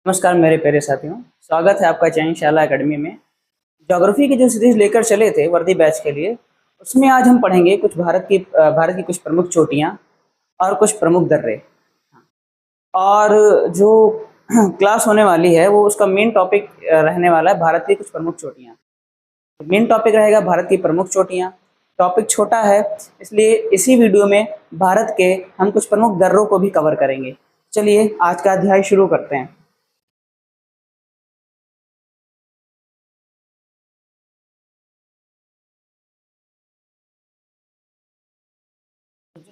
नमस्कार मेरे प्यारे साथियों, स्वागत है आपका चयन शाला एकेडमी में। ज्योग्राफी की जो सीरीज लेकर चले थे वर्दी बैच के लिए, उसमें आज हम पढ़ेंगे कुछ भारत की कुछ प्रमुख चोटियां और कुछ प्रमुख दर्रे। और जो क्लास होने वाली है वो उसका मेन टॉपिक रहने वाला है भारत की कुछ प्रमुख चोटियां। मेन टॉपिक रहेगा भारत की प्रमुख चोटियां। टॉपिक छोटा है, इसलिए इसी वीडियो में भारत के हम कुछ प्रमुख दर्रों को भी कवर करेंगे। चलिए आज का अध्याय शुरू करते हैं।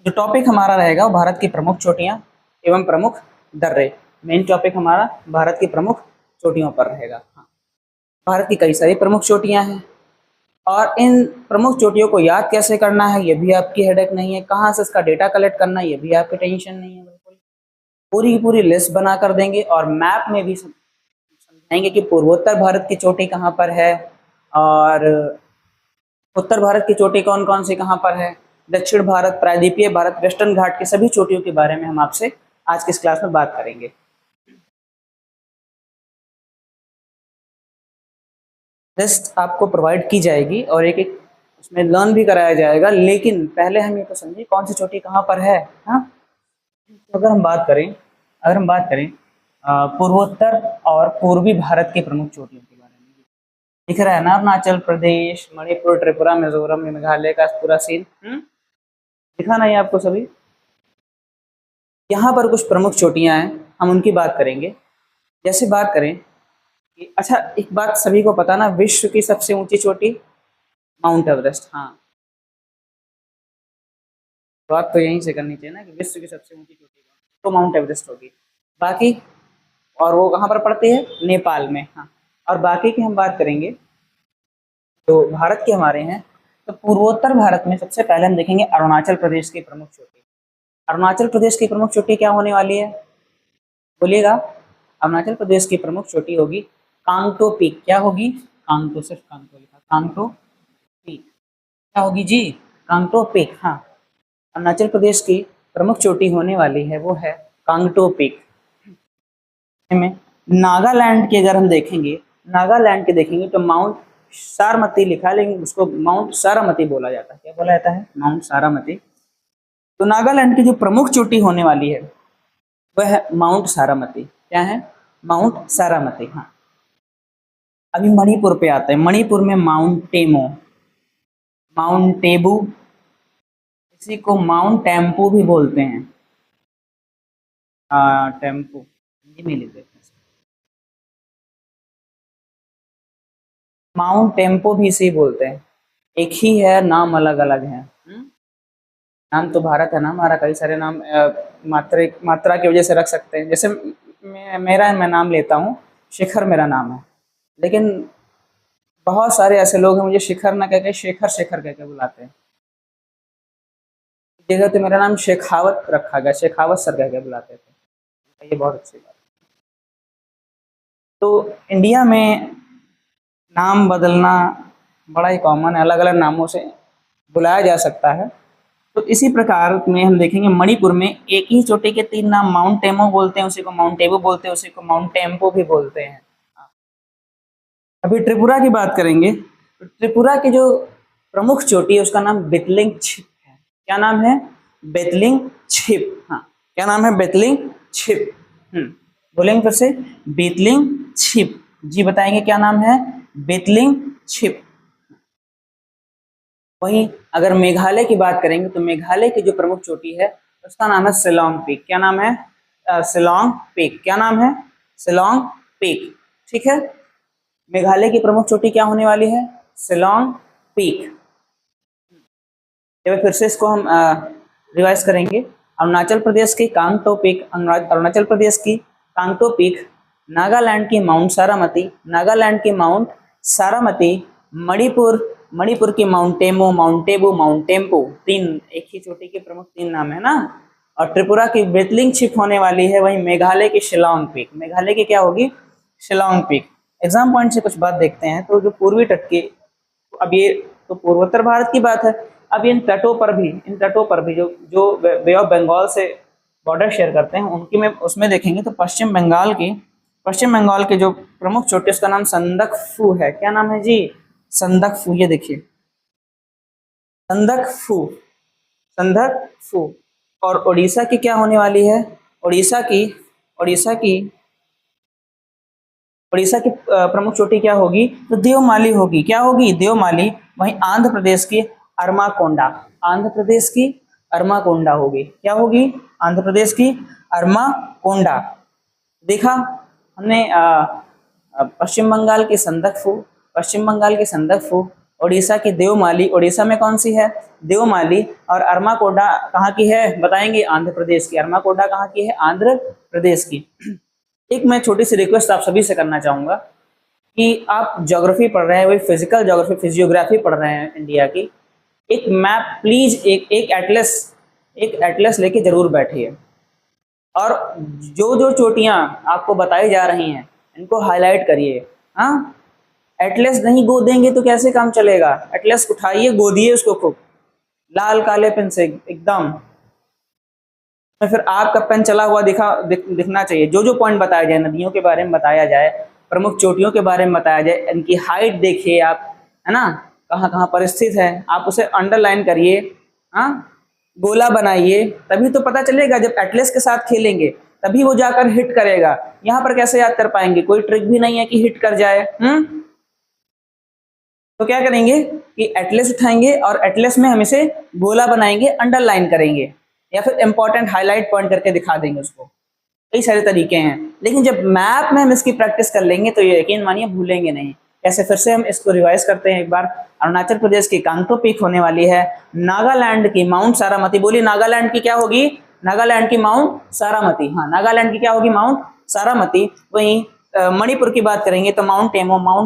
जो टॉपिक हमारा रहेगा वो भारत की प्रमुख चोटियां एवं प्रमुख दर्रे। मेन टॉपिक हमारा भारत की प्रमुख चोटियों पर रहेगा। हाँ। भारत की कई सारी प्रमुख चोटियां हैं और इन प्रमुख चोटियों को याद कैसे करना है ये भी आपकी हेडेक नहीं है। कहाँ से इसका डेटा कलेक्ट करना है ये भी आपकी टेंशन नहीं है। बिल्कुल पूरी की पूरी लिस्ट बना कर देंगे और मैप में भी समझाएंगे कि पूर्वोत्तर भारत की चोटी कहाँ पर है और उत्तर भारत की चोटी कौन कौन सी कहाँ पर है, दक्षिण भारत, प्रायद्वीपीय भारत, वेस्टर्न घाट की सभी चोटियों के बारे में हम आपसे आज की इस क्लास में बात करेंगे। लिस्ट आपको प्रोवाइड की जाएगी और एक एक उसमें लर्न भी कराया जाएगा, लेकिन पहले हम ये तो समझिए कौन सी चोटी कहाँ पर है। हाँ, तो अगर हम बात करें पूर्वोत्तर और पूर्वी भारत के प्रमुख चोटियों के बारे में दिख रहा है ना, अरुणाचल प्रदेश, मणिपुर, त्रिपुरा, मिजोरम, मेघालय का पूरा सीन दिखा नहीं आपको सभी। यहाँ पर कुछ प्रमुख चोटियां हैं, हम उनकी बात करेंगे। जैसे बात करें कि अच्छा, एक बात सभी को पता ना, विश्व की सबसे ऊंची चोटी माउंट एवरेस्ट। हाँ, बात तो यहीं से करनी चाहिए ना कि विश्व की सबसे ऊंची चोटी तो माउंट एवरेस्ट होगी। बाकी और वो कहाँ पर पड़ती है, नेपाल में। हाँ, और बाकी की हम बात करेंगे तो भारत के हमारे हैं, तो पूर्वोत्तर भारत में सबसे पहले हम देखेंगे अरुणाचल प्रदेश की प्रमुख चोटी। अरुणाचल प्रदेश की प्रमुख चोटी क्या होने वाली है, बोलिएगा। अरुणाचल प्रदेश की प्रमुख चोटी होगी कांगटो पीक। क्या होगी, कांगटो, सिर्फ कांगटो लिखा, कांगटो पीक। क्या होगी जी, कांगटो पीक। हाँ, अरुणाचल प्रदेश की प्रमुख चोटी होने वाली है वो है कांगटो पीक। में नागालैंड की अगर हम देखेंगे, नागालैंड के देखेंगे तो माउंट सारामती लिखा है, लेकिन उसको माउंट सारामती बोला जाता है। क्या बोला जाता है, माउंट सारामती। तो नागालैंड की जो प्रमुख चोटी होने वाली है वह है माउंट सारामती। क्या है, माउंट सारामती। हाँ, अभी मणिपुर पे आते हैं। मणिपुर में माउंट टेमो, माउंट टेबू, इसी को माउंट टेम्पू भी बोलते हैं। टेम्पू हिंदी में लिख देते हैं, माउंट टेम्पो भी इसे बोलते हैं। एक ही है, नाम अलग अलग है। नाम तो भारत है ना हमारा, कई सारे नाम मात्रा की वजह से रख सकते हैं। जैसे मैं नाम लेता हूँ, शिखर मेरा नाम है, लेकिन बहुत सारे ऐसे लोग हैं मुझे शिखर ना कहकर शेखर शेखर कहकर बुलाते हैं। जगह तो मेरा नाम शेखावत रखा गया, शेखावत सर कहकर बुलाते थे। ये बहुत अच्छी बात। तो इंडिया में नाम बदलना बड़ा ही कॉमन है, अलग अलग नामों से बुलाया जा सकता है। तो इसी प्रकार में हम देखेंगे मणिपुर में एक ही चोटी के तीन नाम, माउंट टेमो बोलते हैं, उसी को माउंट टेबू बोलते हैं, उसी को माउंट टेम्पो भी बोलते हैं। अभी त्रिपुरा की बात करेंगे तो त्रिपुरा की जो प्रमुख चोटी है उसका नाम बेतलिंग छिप है। क्या नाम है, बेतलिंग छिप। हाँ, क्या नाम है, बेतलिंग छिप। बोलेंगे फिर से, बेतलिंग छिप। जी बताएंगे क्या नाम है, बेतलिंग छिप। वहीं अगर मेघालय की बात करेंगे तो मेघालय की जो प्रमुख चोटी है उसका नाम है शिलोंग पीक। क्या नाम है, शिलोंग पीक। क्या नाम है, शिलोंग पीक। ठीक है, मेघालय की प्रमुख चोटी क्या होने वाली है, शिलोंग पीक। जब फिर से इसको हम रिवाइज करेंगे, अरुणाचल प्रदेश की कांगटो पीक, अरुणाचल प्रदेश की कांगटो पीक, नागालैंड की माउंट सारामती, नागालैंड की माउंट सारामती, मणिपुर की mount Temo, mount Tebu, mount Tempo. तीन एक ही चोटी के प्रमुख तीन नाम है ना। और त्रिपुरा की बेतलिंग छिप होने वाली है, वहीं मेघालय की शिलोंग पीक। मेघालय की क्या होगी, शिलोंग पीक। एग्जाम पॉइंट से कुछ बात देखते हैं, तो जो पूर्वी तट के, अब ये तो पूर्वोत्तर भारत की बात है। अब इन तटों पर भी जो जो बे ऑफ बंगाल से बॉर्डर शेयर करते हैं उनकी में उसमें देखेंगे तो पश्चिम बंगाल की पश्चिम बंगाल के जो प्रमुख चोटी उसका नाम संदकफू है। क्या नाम है जी? संदकफू। ये देखिए संदकफू, संदकफू। और उड़ीसा की क्या होने वाली है? उड़ीसा की प्रमुख चोटी क्या होगी? तो देवमाली होगी। क्या होगी? देवमाली। वहीं आंध्र प्रदेश की अरमाकोंडा, आंध्र प्रदेश की अरमाकोंडा होगी। क्या होगी? आंध्र प्रदेश की अरमाकोंडा। देखा हमने पश्चिम बंगाल की संदकफू, पश्चिम बंगाल की संदकफू, उड़ीसा की देवमाली, उड़ीसा में कौन सी है? देवमाली। और अरमाकोंडा कहाँ की है? बताएंगे, आंध्र प्रदेश की। अरमाकोंडा कहाँ की है? आंध्र प्रदेश की। एक मैं छोटी सी रिक्वेस्ट आप सभी से करना चाहूंगा कि आप ज्योग्राफी पढ़ रहे हैं, वही फिजिकल ज्योग्राफी, फिजियोग्राफी पढ़ रहे हैं इंडिया की, एक मैप प्लीज, एक एटलस लेके जरूर बैठिए। और जो जो चोटियां आपको बताई जा रही हैं इनको हाईलाइट करिए। हाँ, एटलस नहीं गोदेंगे तो कैसे काम चलेगा? एटलस उठाइए, गोदिए उसको खूब लाल काले पेन से एकदम। तो फिर आपका पेन चला हुआ दिखना चाहिए। जो जो पॉइंट बताया जाए, नदियों के बारे में बताया जाए, प्रमुख चोटियों के बारे में बताया जाए, इनकी हाइट देखिए आप, है ना, कहाँ कहाँ पर स्थित है, आप उसे अंडरलाइन करिए। हाँ, गोला बनाइए, तभी तो पता चलेगा। जब एटलस के साथ खेलेंगे तभी वो जाकर हिट करेगा। यहाँ पर कैसे याद कर पाएंगे? कोई ट्रिक भी नहीं है कि हिट कर जाए। तो क्या करेंगे कि एटलस उठाएंगे और एटलस में हम इसे गोला बनाएंगे, अंडरलाइन करेंगे, या फिर इंपॉर्टेंट हाईलाइट पॉइंट करके दिखा देंगे उसको। कई सारे तरीके हैं, लेकिन जब मैप में हम इसकी प्रैक्टिस कर लेंगे तो ये यकीन मानिए भूलेंगे नहीं। ऐसे फिर से हम इसको रिवाइज करते हैं एक बार। अरुणाचल प्रदेश की कांगटो पीक होने वाली है। नागालैंड की माउंट सारामती। बोलिए नागालैंड की क्या होगी? नागालैंड की माउंट सारामती। हाँ, नागालैंड की क्या होगी? माउंट सारामती। वहीं मणिपुर की बात करेंगे तो माउंट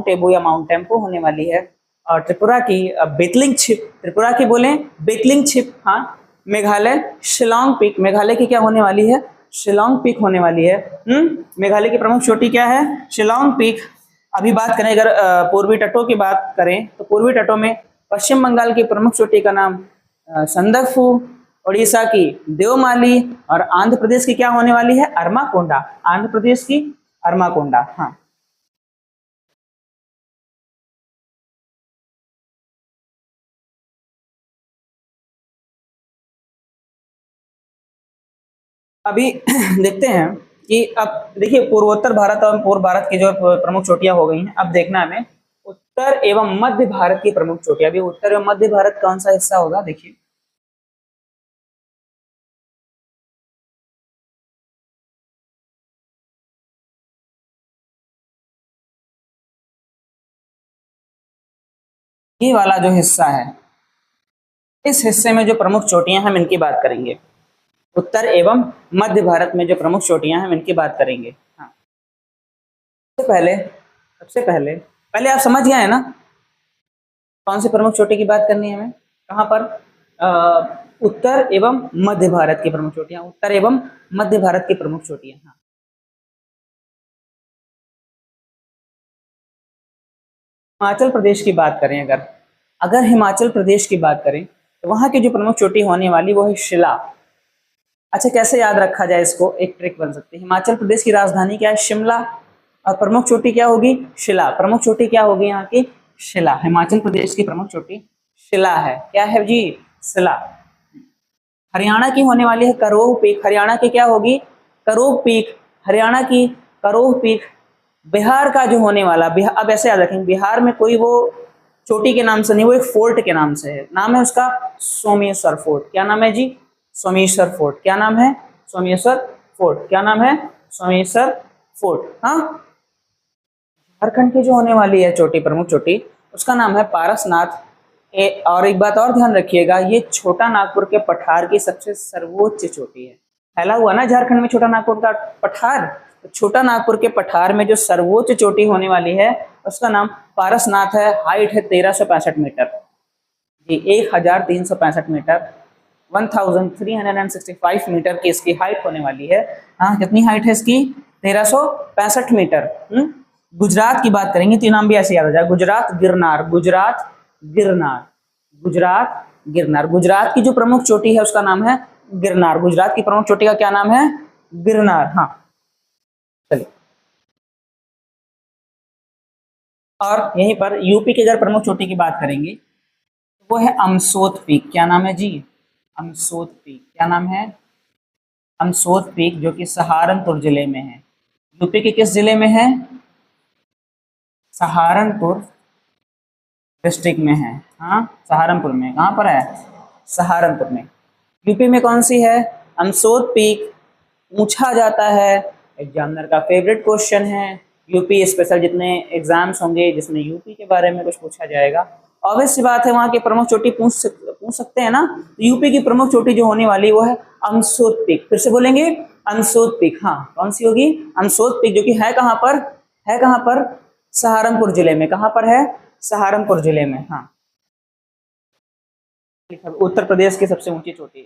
टेबो या माउंट टेम्पो होने वाली है। और त्रिपुरा की बेतलिंग छिप, त्रिपुरा की बोले बेतलिंग छिप। हाँ, मेघालय शिलोंग पीक, मेघालय की क्या होने वाली है? शिलोंग पीक होने वाली है। मेघालय की प्रमुख चोटी क्या है? शिलोंग पीक। अभी बात करें अगर पूर्वी तटों की बात करें तो पूर्वी तटों में पश्चिम बंगाल की प्रमुख चोटी का नाम संदकफू, उड़ीसा की देवमाली, और आंध्र प्रदेश की क्या होने वाली है? अरमाकोंडा। आंध्र प्रदेश की अरमाकोंडा। हाँ, अभी देखते हैं कि अब देखिए पूर्वोत्तर भारत और पूर्व भारत की जो प्रमुख चोटियां हो गई हैं, अब देखना है हमें उत्तर एवं मध्य भारत की प्रमुख चोटियां। अभी उत्तर एवं मध्य भारत कौन सा हिस्सा होगा? देखिए ये वाला जो हिस्सा है, इस हिस्से में जो प्रमुख चोटियां हैं हम इनकी बात करेंगे। उत्तर एवं मध्य भारत में जो प्रमुख चोटियां हैं हम इनकी बात करेंगे। हाँ, सबसे पहले पहले आप समझ गए हैं ना कौन सी प्रमुख चोटी की बात करनी है हमें? कहाँ पर? उत्तर एवं मध्य भारत की प्रमुख चोटियां, उत्तर एवं मध्य भारत की प्रमुख चोटियां। हाँ, हिमाचल प्रदेश की बात करें, अगर अगर हिमाचल प्रदेश की बात करें तो वहां की जो प्रमुख चोटी होने वाली वो है शिला। अच्छा, कैसे याद रखा जाए इसको? एक ट्रिक बन सकती है। हिमाचल प्रदेश की राजधानी क्या है? शिमला। और प्रमुख चोटी क्या होगी? शिला। प्रमुख चोटी क्या होगी यहाँ की? शिला। हिमाचल प्रदेश की प्रमुख चोटी शिला है। क्या है जी? शिला। हरियाणा की होने वाली है करोह पीक। हरियाणा की क्या होगी? करोह पीक। हरियाणा की करोह पीक। बिहार का जो होने वाला, बिहार, अब ऐसे याद रखेंगे, बिहार में कोई वो चोटी के नाम से नहीं, वो एक फोर्ट के नाम से है। नाम है उसका सोमेश्वर फोर्ट। क्या नाम है जी? सोमेश्वर फोर्ट। क्या नाम है? सोमेश्वर फोर्ट। क्या नाम है? सोमेश्वर फोर्ट। हाँ, झारखंड की जो होने वाली है चोटी, प्रमुख चोटी, उसका नाम है पारसनाथ। और एक बात और ध्यान रखिएगा, ये छोटा नागपुर के पठार की सबसे सर्वोच्च चोटी है। फैला हुआ ना झारखंड में छोटा नागपुर का पठार, तो छोटा नागपुर के पठार में जो सर्वोच्च चोटी होने वाली है उसका नाम पारसनाथ है। हाइट है 1365 मीटर जी, 1365 मीटर, 1365 मीटर की इसकी हाइट होने वाली है। हाँ, कितनी हाइट है इसकी? 1365 मीटर। गुजरात की बात करेंगे तो ये नाम भी ऐसे याद आ जाए, गुजरात गिरनार। गुजरात गिरनार, गुजरात गिरनार। गुजरात की जो प्रमुख चोटी है उसका नाम है गिरनार। गुजरात की प्रमुख चोटी का क्या नाम है? गिरनार। हाँ, चलिए और यहीं पर यूपी की अगर प्रमुख चोटी की बात करेंगे तो वो है अमसोत पीक। क्या नाम है जी? अमसोत पीक। क्या नाम है? अमसोत पीक, जो कि सहारनपुर जिले में है। यूपी के किस जिले में है? सहारनपुर डिस्ट्रिक्ट में है। हाँ, सहारनपुर में। कहाँ पर है? सहारनपुर में। यूपी में कौन सी है? अमसोत पीक। पूछा जाता है, एग्जामिनर का फेवरेट क्वेश्चन है। यूपी स्पेशल जितने एग्जाम्स होंगे जिसमें यूपी के बारे में कुछ पूछा जाएगा, ऑब्वियस सी बात है वहाँ की प्रमुख चोटी पूछ सकते हैं ना। तो यूपी की प्रमुख चोटी जो होने वाली वो है अमसोत पीक। फिर से बोलेंगे, अमसोत पीक। हाँ, कौन सी होगी? अमसोत पीक, जो कि है कहाँ पर? है कहाँ पर? सहारनपुर जिले में। कहाँ पर है? सहारनपुर जिले में। हाँ, उत्तर प्रदेश की सबसे ऊंची चोटी,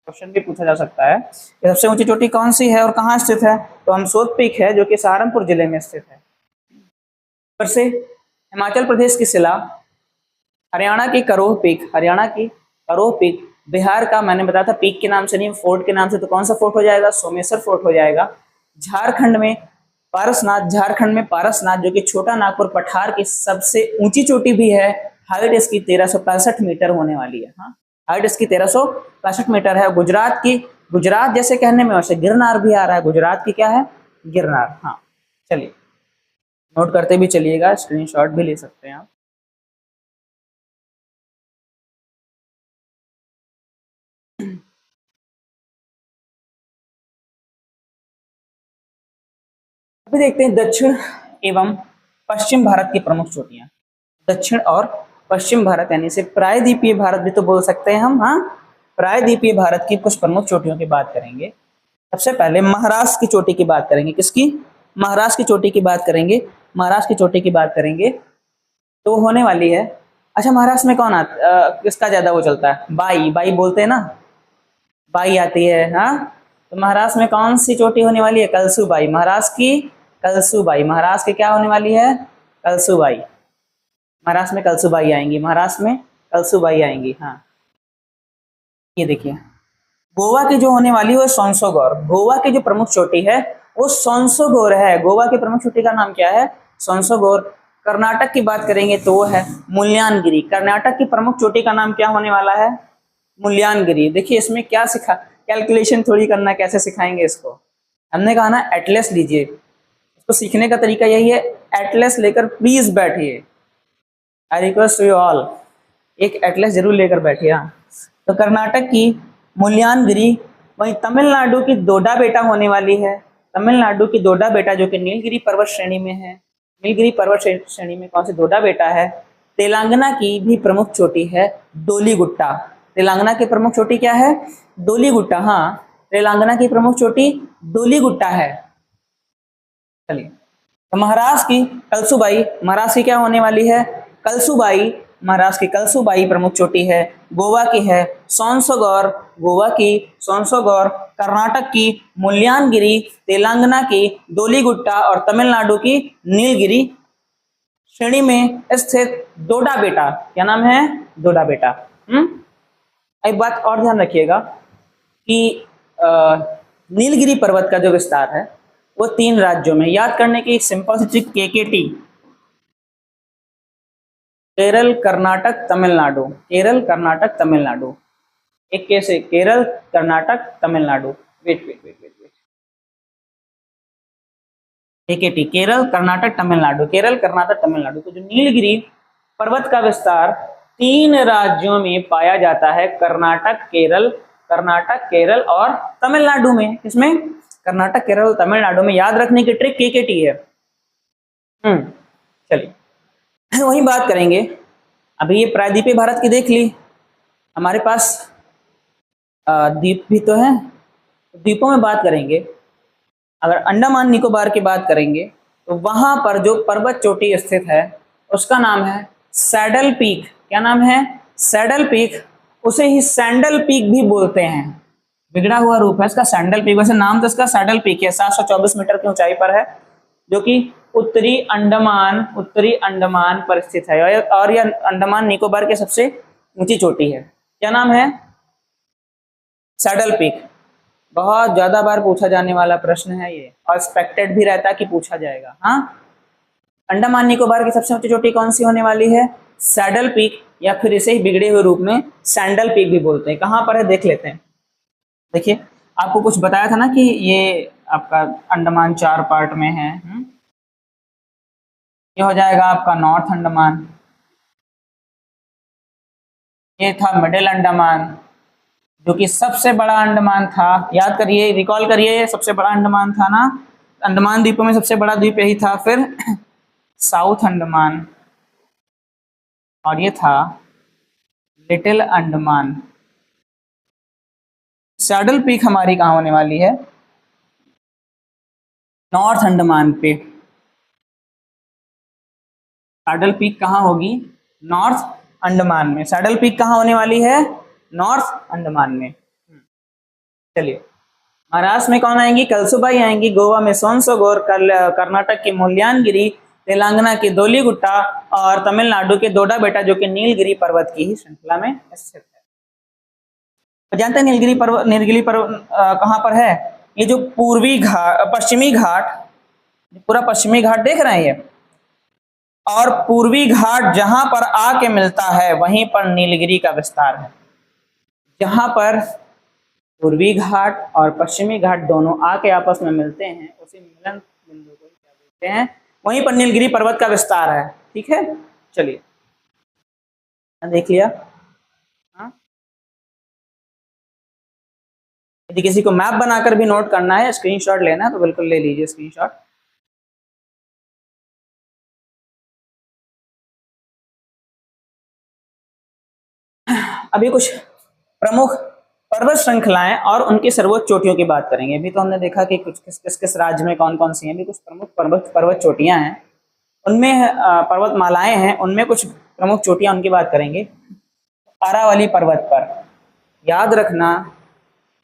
क्वेश्चन भी पूछा जा सकता है, ये सबसे ऊंची चोटी कौन सी है और कहाँ स्थित है? तो अमसोत पीक है, जो कि सहारनपुर जिले में स्थित है। फिर से हिमाचल प्रदेश की शिला, हरियाणा की करोह पीक, हरियाणा की करोह पीक, बिहार का मैंने बताया था पीक के नाम से नहीं, फोर्ट के नाम से, तो कौन सा फोर्ट हो जाएगा? सोमेश्वर फोर्ट हो जाएगा। झारखंड में पारसनाथ, झारखंड में पारसनाथ, जो कि छोटा नागपुर पठार की सबसे ऊंची चोटी भी है। हाइट इसकी 1365 मीटर होने वाली है। हाँ, हाइट इसकी 1365 मीटर है। गुजरात की, गुजरात जैसे कहने में वैसे गिरनार भी आ रहा है। गुजरात की क्या है? गिरनार। हाँ, चलिए नोट करते भी चलिएगा, स्क्रीनशॉट भी ले सकते हैं आप। अभी देखते हैं दक्षिण एवं पश्चिम भारत की प्रमुख चोटियां। दक्षिण और पश्चिम भारत यानी से प्रायद्वीपीय भारत भी तो बोल सकते हैं हम। हाँ, प्रायद्वीपीय भारत की कुछ प्रमुख चोटियों की बात करेंगे। सबसे पहले महाराष्ट्र की चोटी की बात करेंगे। किसकी? महाराष्ट्र की चोटी की बात करेंगे। महाराष्ट्र की चोटी की बात करेंगे तो वो होने वाली है, अच्छा महाराष्ट्र में कौन किसका ज्यादा वो चलता है? बाई, बाई बोलते हैं ना, बाई आती है। हाँ, तो महाराष्ट्र में कौन सी चोटी होने वाली है? कलसुबाई। महाराष्ट्र की कलसुबाई। महाराष्ट्र की क्या होने वाली है? कलसुबाई। महाराष्ट्र में कलसुबाई आएंगी। महाराष्ट्र में कलसुबाई आएंगी। हाँ, ये देखिए गोवा की जो होने वाली है वो सोनसोगौर। गोवा की जो प्रमुख चोटी है वो सोनसोगौर है। गोवा की प्रमुख चोटी का नाम क्या है? सोनसोगौर। कर्नाटक की बात करेंगे तो वो है मुल्यानगिरी। कर्नाटक की प्रमुख चोटी का नाम क्या होने वाला है? मुल्यानगिरी। देखिए इसमें क्या सिखा, कैलकुलेशन थोड़ी करना, कैसे सिखाएंगे इसको। हमने कहा ना एटलस लीजिए, इसको सीखने का तरीका यही है, एटलस लेकर प्लीज बैठिए। आई रिक्वेस्ट यू ऑल, एक एटलस जरूर लेकर बैठिए। हाँ, तो कर्नाटक की मुल्यानगिरी, वहीं तमिलनाडु की डोडा बेटा होने वाली है। तमिलनाडु की डोडा बेटा जो कि नीलगिरी पर्वत श्रेणी में है। नीलगिरी पर्वत श्रेणी में कौन सी डोडा बेटा है? तेलंगाना की भी प्रमुख चोटी है डोलीगुट्टा। तेलंगाना की प्रमुख चोटी क्या है? डोलीगुट्टा। हाँ, तेलंगाना की प्रमुख चोटी डोलीगुट्टा है। चलिए, तो महाराष्ट्र की कलसुबाई, महाराष्ट्र की क्या होने वाली है? कलसुबाई। महाराष्ट्र की कलसुबाई प्रमुख चोटी है। गोवा की है सोनसोगौर, गोवा की सोनसोगौर। कर्नाटक की मुल्यानगिरी, तेलंगाना की डोलीगुट्टा और तमिलनाडु की नीलगिरी श्रेणी में स्थित डोडा बेटा। क्या नाम है? डोडा बेटा। एक बात और ध्यान रखिएगा कि नीलगिरी पर्वत का जो विस्तार है वो 3 राज्यों में, याद करने की एक सिंपल सी ट्रिक, केकेटी, केरल कर्नाटक तमिलनाडु, केरल कर्नाटक तमिलनाडु। एक कैसे? Kerala Karnataka Tamil Nadu. Wait wait wait wait wait, KKT, Kerala Karnataka Tamil Nadu, Kerala Karnataka Tamil Nadu. तो जो नीलगिरी पर्वत का विस्तार 3 राज्यों में पाया जाता है, कर्नाटक, केरल, कर्नाटक, केरल और तमिलनाडु में। किसमें? कर्नाटक, केरल और तमिलनाडु में। याद रखने की ट्रिक केकेटी है। चलिए वही बात करेंगे। अभी ये प्रायद्वीपीय भारत की देख ली, हमारे पास द्वीप भी तो है। द्वीपों में बात करेंगे, अगर अंडमान निकोबार की बात करेंगे तो वहां पर जो पर्वत चोटी स्थित है उसका नाम है सैडल पीक। क्या नाम है? Saddle peak. उसे ही सैंडल पीक भी बोलते हैं, बिगड़ा हुआ रूप है इसका सैंडल पीक। वैसे नाम तो इसका सैडल पीक है। 724 मीटर की ऊंचाई पर है, जो कि उत्तरी अंडमान पर स्थित है और यह अंडमान निकोबार की सबसे ऊंची चोटी है। क्या नाम है? Saddle peak. बहुत ज्यादा बार पूछा जाने वाला प्रश्न है ये, और एक्सपेक्टेड भी रहता कि पूछा जाएगा। हाँ, अंडमान निकोबार की सबसे ऊंची चोटी कौन सी होने वाली है? सैडल पीक, या फिर इसे ही बिगड़े हुए रूप में सैंडल पीक भी बोलते हैं। कहां पर है देख लेते हैं। देखिए, आपको कुछ बताया था ना कि ये आपका अंडमान 4 पार्ट में है। ये हो जाएगा आपका नॉर्थ अंडमान, ये था मिडिल अंडमान जो कि सबसे बड़ा अंडमान था। याद करिए, रिकॉल करिए, ये सबसे बड़ा अंडमान था ना, अंडमान द्वीपों में सबसे बड़ा द्वीप यही था। फिर साउथ अंडमान, और ये था लिटिल अंडमान। सैडल पीक हमारी कहाँ होने वाली है? नॉर्थ अंडमान पे। सैडल पीक कहाँ होगी? नॉर्थ अंडमान में। सैडल पीक कहाँ होने वाली है? नॉर्थ अंडमान में। चलिए, महाराष्ट्र में कौन आएंगी? कलसुबाई आएंगी। गोवा में सोनसोगोर, कर्नाटक की मुल्यानगिरी, तेलंगाना की दोलीगुट्टा, और तमिलनाडु के दोडा बेटा जो कि नीलगिरी पर्वत की ही श्रृंखला में स्थित है। तो जानते हैं नीलगिरी पर्वत कहाँ पर है? ये जो पूर्वी घाट, पश्चिमी घाट, पूरा पश्चिमी घाट देख रहे हैं ये, और पूर्वी घाट जहां पर आके मिलता है वहीं पर नीलगिरी का विस्तार है। जहां पर पूर्वी घाट और पश्चिमी घाट दोनों आके आपस में मिलते हैं, उसी मिलन बिंदु को क्या बोलते हैं? वहीं पर नीलगिरी पर्वत का विस्तार है। ठीक है, चलिए देख लिया। हाँ, यदि किसी को मैप बनाकर भी नोट करना है, स्क्रीनशॉट लेना है, तो बिल्कुल ले लीजिए स्क्रीनशॉट। अभी कुछ प्रमुख पर्वत श्रृंखलाएं और उनकी सर्वोच्च चोटियों की बात करेंगे। अभी तो हमने देखा कि कुछ किस राज्य में कौन कौन सी हैं। अभी कुछ प्रमुख पर्वत चोटियां हैं, उनमें पर्वतमालाएं हैं, उनमें कुछ प्रमुख चोटियां, उनकी बात करेंगे। अरावली पर्वत पर, याद रखना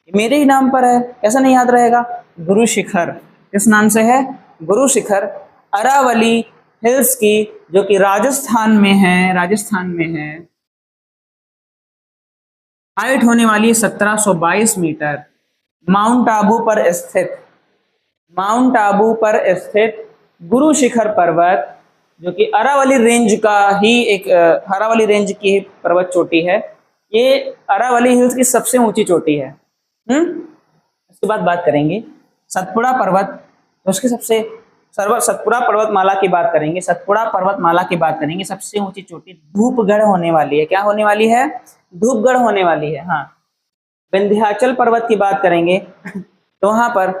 मेरे ही नाम पर है, कैसा नहीं याद रहेगा? गुरु शिखर। किस नाम से है? गुरु शिखर। अरावली हिल्स की, जो कि राजस्थान में है, राजस्थान में है। हाइट होने वाली 1722 मीटर। माउंट आबू पर स्थित, माउंट आबू पर स्थित गुरु शिखर पर्वत, जो कि अरावली रेंज का ही एक अरावली रेंज की पर्वत चोटी है। ये अरावली हिल्स की सबसे ऊंची चोटी है। उसके बाद बात करेंगे सतपुड़ा पर्वत, तो उसके सबसे सतपुड़ा पर्वतमाला की बात करेंगे। सतपुड़ा पर्वतमाला की बात करेंगे। सबसे ऊंची चोटी धूपगढ़ होने वाली है। क्या होने वाली है? धूपगढ़ होने वाली है। हाँ, विंध्याचल पर्वत की बात करेंगे तो वहां पर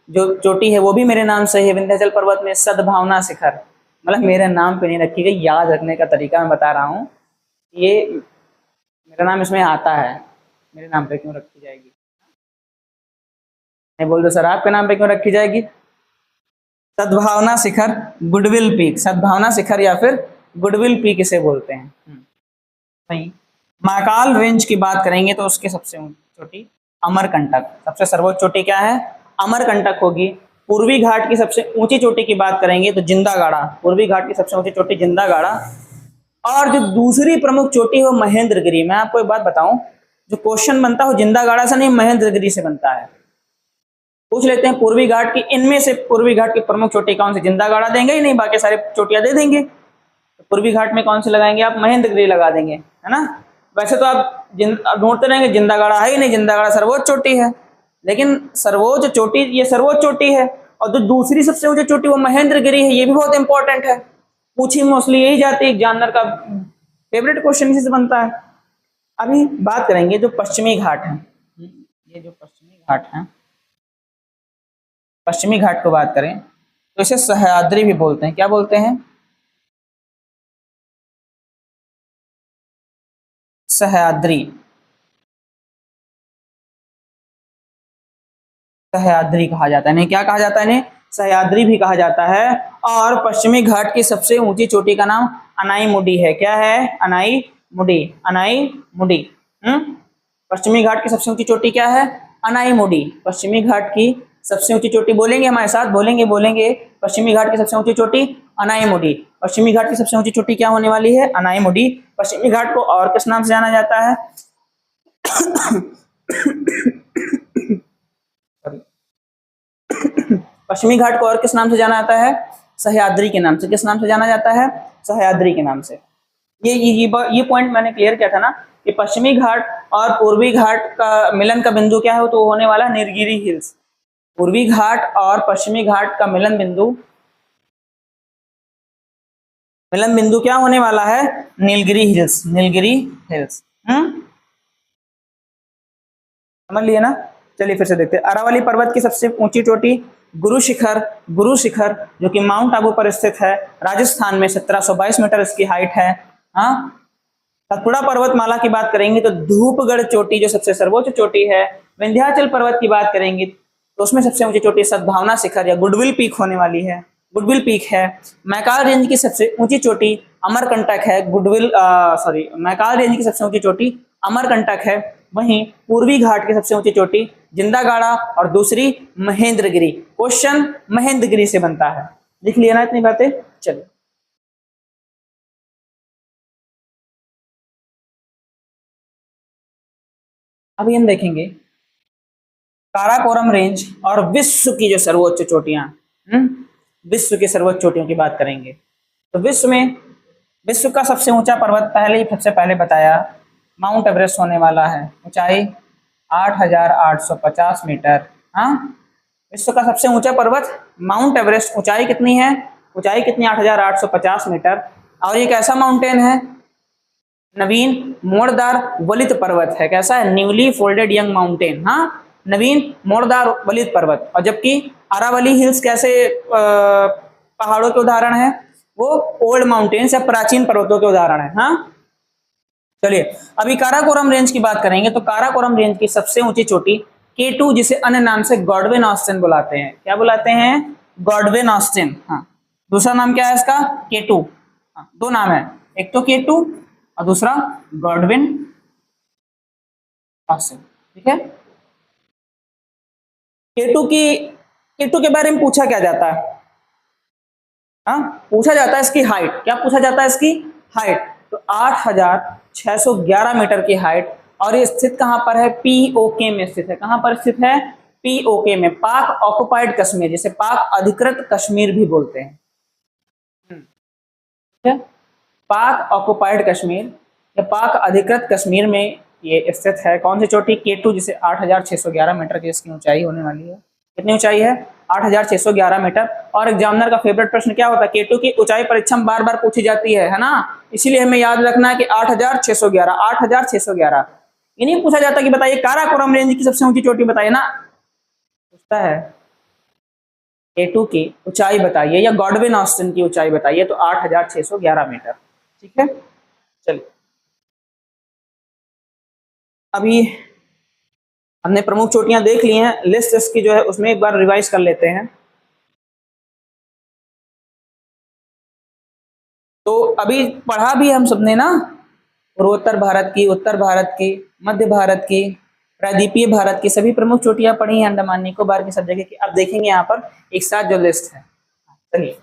जो चोटी है वो भी मेरे नाम से है। विंध्याचल पर्वत में सद्भावना शिखर, मतलब मेरे नाम पे नहीं रखी गई, याद रखने का तरीका मैं बता रहा हूँ। ये मेरा नाम इसमें आता है, मेरे नाम पे क्यों रखी जाएगी? नहीं बोल दो सर, आपके नाम पे क्यों रखी जाएगी? सद्भावना शिखर, गुडविल पीक, सद्भावना शिखर या फिर गुडविल पीक इसे बोलते हैं। सही। महाकाल रेंज की बात करेंगे तो उसके सबसे चोटी अमरकंटक। सबसे सर्वोच्च चोटी क्या है? अमरकंटक होगी। पूर्वी घाट की सबसे ऊंची चोटी की बात करेंगे तो जिंदागाड़ा। पूर्वी घाट की सबसे ऊंची चोटी जिंदागाड़ा। और जो दूसरी प्रमुख चोटी है वो महेंद्रगिरी। मैं आपको एक बात बताऊं, जो क्वेश्चन बनता है जिंदागाड़ा से नहीं, महेंद्रगिरी से बनता है। पूछ लेते हैं पूर्वी घाट की, इनमें से पूर्वी घाट की प्रमुख चोटी कौन सी? जिंदागाड़ा देंगे ही नहीं, बाकी सारे चोटियां दे देंगे। तो पूर्वी घाट में कौन से लगाएंगे आप? महेंद्रगिरी लगा देंगे, है ना। वैसे तो आप ढूंढते रहेंगे जिंदागाड़ा है ही नहीं, जिंदागाड़ा सर्वोच्च चोटी है, लेकिन सर्वोच्च चोटी, ये सर्वोच्च चोटी है। और जो दूसरी सबसे ऊंची चोटी वो महेंद्रगिरी है, ये भी बहुत इंपॉर्टेंट है, पूछी मोस्टली यही जाती है, एग्जामिनर का फेवरेट क्वेश्चन इसी से बनता है। अभी बात करेंगे जो पश्चिमी घाट है, ये जो पश्चिमी घाट है, पश्चिमी घाट को बात करें तो इसे सह्याद्री भी बोलते हैं। क्या बोलते हैं? सह्याद्री, सह्याद्री कहा जाता है। नहीं, क्या कहा जाता है? नहीं, सह्याद्री भी कहा जाता है। और पश्चिमी घाट की सबसे ऊंची चोटी का नाम अनाईमुडी है। क्या है? अनाईमुडी, अनाईमुडी। पश्चिमी घाट की सबसे ऊंची चोटी क्या है? अनाईमुडी। पश्चिमी घाट की सबसे ऊंची चोटी, बोलेंगे हमारे साथ, बोलेंगे। पश्चिमी घाट की सबसे ऊंची चोटी अनाईमुडी। पश्चिमी घाट की सबसे ऊंची चोटी क्या होने वाली है? अनाईमुडी। पश्चिमी घाट को और किस नाम से जाना जाता है? पश्चिमी घाट को और किस नाम से जाना जाता है? सह्याद्री के नाम से। किस नाम से जाना जाता है? सह्याद्री के नाम से। ये पॉइंट मैंने क्लियर किया था ना कि पश्चिमी घाट और पूर्वी घाट का मिलन का बिंदु क्या है, तो होने वाला नीलगिरी हिल्स। पूर्वी घाट और पश्चिमी घाट का मिलन बिंदु क्या होने वाला है? नीलगिरी हिल्स। नीलगिरी हिल्स। समझ लिए ना? चलिए फिर से देखते हैं। अरावली पर्वत की सबसे ऊंची चोटी गुरु शिखर जो कि माउंट आबू पर स्थित है, राजस्थान में 1722 मीटर इसकी हाइट है। हाँ, सतपुड़ा पर्वतमाला की बात करेंगे तो धूपगढ़ चोटी जो सबसे सर्वोच्च चोटी है। विंध्याचल पर्वत की बात करेंगे तो उसमें सबसे ऊंची चोटी सद्भावना शिखर या गुडविल पीक होने वाली है, गुडविल पीक है। मैकाल रेंज की सबसे ऊंची चोटी अमरकंटक है। मैकाल रेंज की सबसे ऊंची चोटी अमरकंटक है। वहीं पूर्वी घाट की सबसे ऊंची चोटी जिंदागाड़ा और दूसरी महेंद्रगिरी। क्वेश्चन महेंद्रगिरी से बनता है, लिख लिया ना इतनी बातें। चलिए अभी हम देखेंगे काराकोरम रेंज और विश्व की जो सर्वोच्च चोटियां, विश्व की सर्वोच्च चोटियों की बात करेंगे तो विश्व का सबसे ऊंचा पर्वत सबसे पहले बताया माउंट एवरेस्ट होने वाला है। ऊंचाई 8,850 मीटर। हाँ, विश्व का सबसे ऊंचा पर्वत माउंट एवरेस्ट। ऊंचाई कितनी है? 8,850 मीटर। और ये कैसा माउंटेन है? नवीन मोड़दार वलित पर्वत है। कैसा है? Newly folded young mountain. हाँ, नवीन मोड़दार वलित पर्वत। और जबकि अरावली हिल्स कैसे पहाड़ों के उदाहरण है? वो ओल्ड माउंटेन्स या प्राचीन पर्वतों के उदाहरण है। हाँ, चलिए अभी काराकोरम रेंज की बात करेंगे तो काराकोरम रेंज की सबसे ऊंची चोटी K2, जिसे अन्य नाम से गॉडविन ऑस्टिन बुलाते हैं। क्या बुलाते हैं? Godwin Austen. हाँ, दूसरा नाम क्या है इसका? K2। हाँ, दो नाम है, एक तो K2 और दूसरा गॉडविन ऑस्टिन। ठीक है। K2 के बारे में पूछा क्या जाता है? हाँ, पूछा जाता है इसकी हाइट। क्या पूछा जाता है? इसकी हाइट। तो 8,611 मीटर की हाइट। और ये स्थित कहां पर है? पीओके में स्थित है। कहां पर स्थित है? पीओके में, पाक ऑक्युपाइड कश्मीर, जिसे पाक अधिकृत कश्मीर भी बोलते हैं। ठीक है, पाक ऑक्युपाइड कश्मीर या पाक अधिकृत कश्मीर में ये स्थित है। कौन सी चोटी? K2, जिसे 8,611 मीटर की इसकी ऊंचाई होने वाली है। कितनी ऊंचाई है? 8,611 मीटर। और एग्जामिनर का फेवरेट प्रश्न क्या होता है? K2 की ऊंचाई परीक्षा में बार बार पूछी जाती है ना, इसीलिए हमें याद रखना है कि 8,611 8,611। ये नहीं पूछा जाता कि बताइए काराकोरम रेंज की सबसे ऊंची चोटी बताइए ना, पूछता है K2 की ऊंचाई बताइए या गॉडविन ऑस्टिन की ऊंचाई बताइए, तो 8,611 मीटर। ठीक है, चलिए अभी हमने प्रमुख चोटियां देख ली हैं। लिस्ट इसकी जो है उसमें एक बार रिवाइज कर लेते हैं। तो अभी पढ़ा भी हम सबने ना, पूर्वोत्तर भारत की, उत्तर भारत की, मध्य भारत की, प्रायद्वीपीय भारत की सभी प्रमुख चोटियां पढ़ी हैं, अंडमान निकोबार की सब जगह की। अब देखेंगे यहाँ पर एक साथ जो लिस्ट है। चलिए,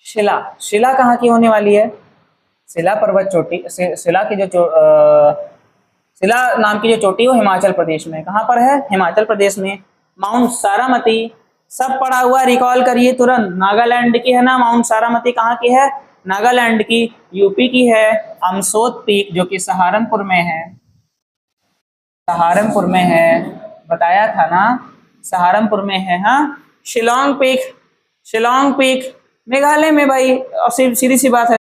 शिला कहाँ की होने वाली है? शिला पर्वत चोटी, शिला की जो शिला नाम की जो चोटी वो हिमाचल प्रदेश में। कहाँ पर है? हिमाचल प्रदेश में। माउंट सारामती सब पढ़ा हुआ, रिकॉल करिए तुरंत। नागालैंड की है ना माउंट सारामती? कहाँ की है? नागालैंड की। यूपी की है अमसोत पीक, जो कि सहारनपुर में है। सहारनपुर में है, बताया था ना, सहारनपुर में है। हाँ, शिलोंग पीक मेघालय में भाई, सीधी सी बात है।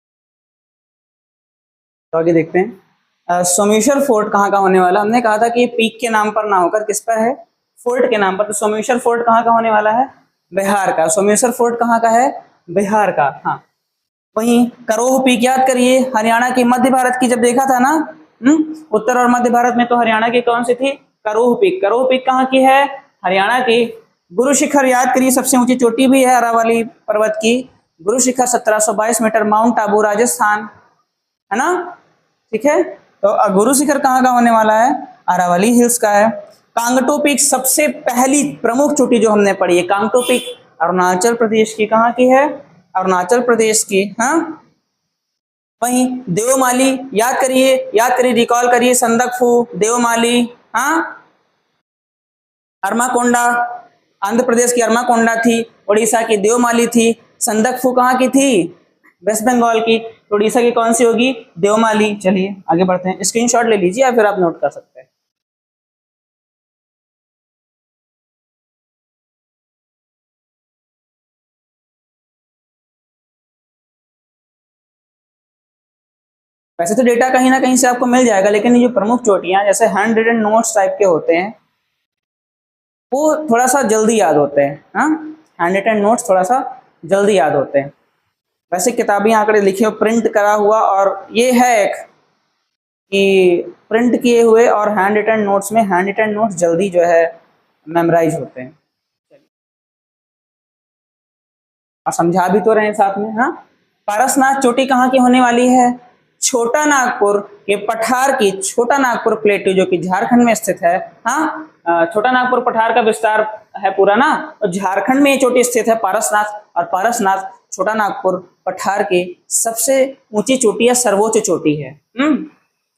तो आगे देखते हैं। सोमेश्वर फोर्ट कहाँ का होने वाला? हमने कहा था कि पीक के नाम पर ना होकर किस पर है? फोर्ट के नाम पर। तो सोमेश्वर फोर्ट कहाँ का होने वाला है? बिहार का। सोमेश्वर फोर्ट कहाँ का है? बिहार का। हाँ, वहीं करोह पीक याद करिए, हरियाणा की। मध्य भारत की जब देखा था ना, उत्तर और मध्य भारत में, तो हरियाणा की कौन सी थी? करोह पीक। करोह पीक कहाँ की है? हरियाणा की। गुरु शिखर याद करिए, सबसे ऊंची चोटी भी है अरावली पर्वत की। गुरु शिखर 1722 मीटर, माउंट आबू राजस्थान, है ना। ठीक है, तो गुरु शिखर कहाँ का होने वाला है? अरावली हिल्स का है। कांगटो पीक सबसे पहली प्रमुख चोटी जो हमने पढ़ी है, कांगटो पीक अरुणाचल प्रदेश की। कहाँ की है? अरुणाचल प्रदेश की। हाँ, वहीं देवमाली याद करिए, रिकॉल करिए। संदकफू, देवमाली। हाँ, अरमाकोंडा आंध्र प्रदेश की अरमाकोंडा थी, उड़ीसा की देवमाली थी। संदकफू कहाँ की थी? वेस्ट बंगाल की। तो उड़ीसा की कौन सी होगी? देवमाली। चलिए आगे बढ़ते हैं, स्क्रीनशॉट ले लीजिए या फिर आप नोट कर सकते हैं। वैसे तो डेटा कहीं ना कहीं से आपको मिल जाएगा, लेकिन ये जो प्रमुख चोटियां जैसे हैंड रिटन नोट्स टाइप के होते हैं वो थोड़ा सा जल्दी याद होते हैं। हाँ, हैंड रिटन नोट्स थोड़ा सा जल्दी याद होते हैं। वैसे किताबी आंकड़े लिखे हुए प्रिंट करा हुआ, और ये है एक कि प्रिंट किए हुए और हैंड रिटन नोट्स में हैंड रिटन नोट्स जल्दी जो है मेमोराइज होते हैं। और समझा भी तो रहे हैं साथ में। हाँ, पारसनाथ चोटी कहाँ की होने वाली है? छोटा नागपुर के पठार की, छोटा नागपुर प्लेटू जो कि झारखंड में स्थित है। हाँ, छोटा नागपुर पठार का विस्तार है पूरा ना, और झारखंड में ये चोटी स्थित है पारसनाथ। और पारसनाथ छोटा नागपुर पठार की सबसे ऊंची चोटी है, सर्वोच्च चोटी है।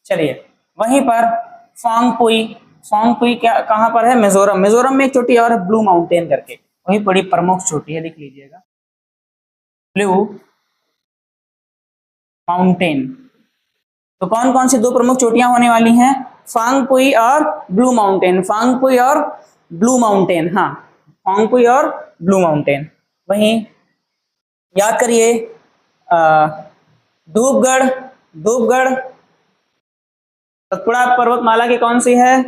चलिए, वहीं पर फांगपुई, फांगपुई क्या कहाँ पर है? मिजोरम। मिजोरम में एक चोटी और है ब्लू माउंटेन करके, वही बड़ी प्रमुख चोटी है, लिख लीजिएगा ब्लू माउंटेन। तो कौन कौन सी दो प्रमुख चोटियां होने वाली हैं? फांगपुई और ब्लू माउंटेन। फांगपुई और ब्लू माउंटेन। हाँ, फांगपुई और ब्लू माउंटेन। वहीं याद करिए धूपगढ़, धूपगढ़ सतपुड़ा पर्वतमाला की कौन सी है?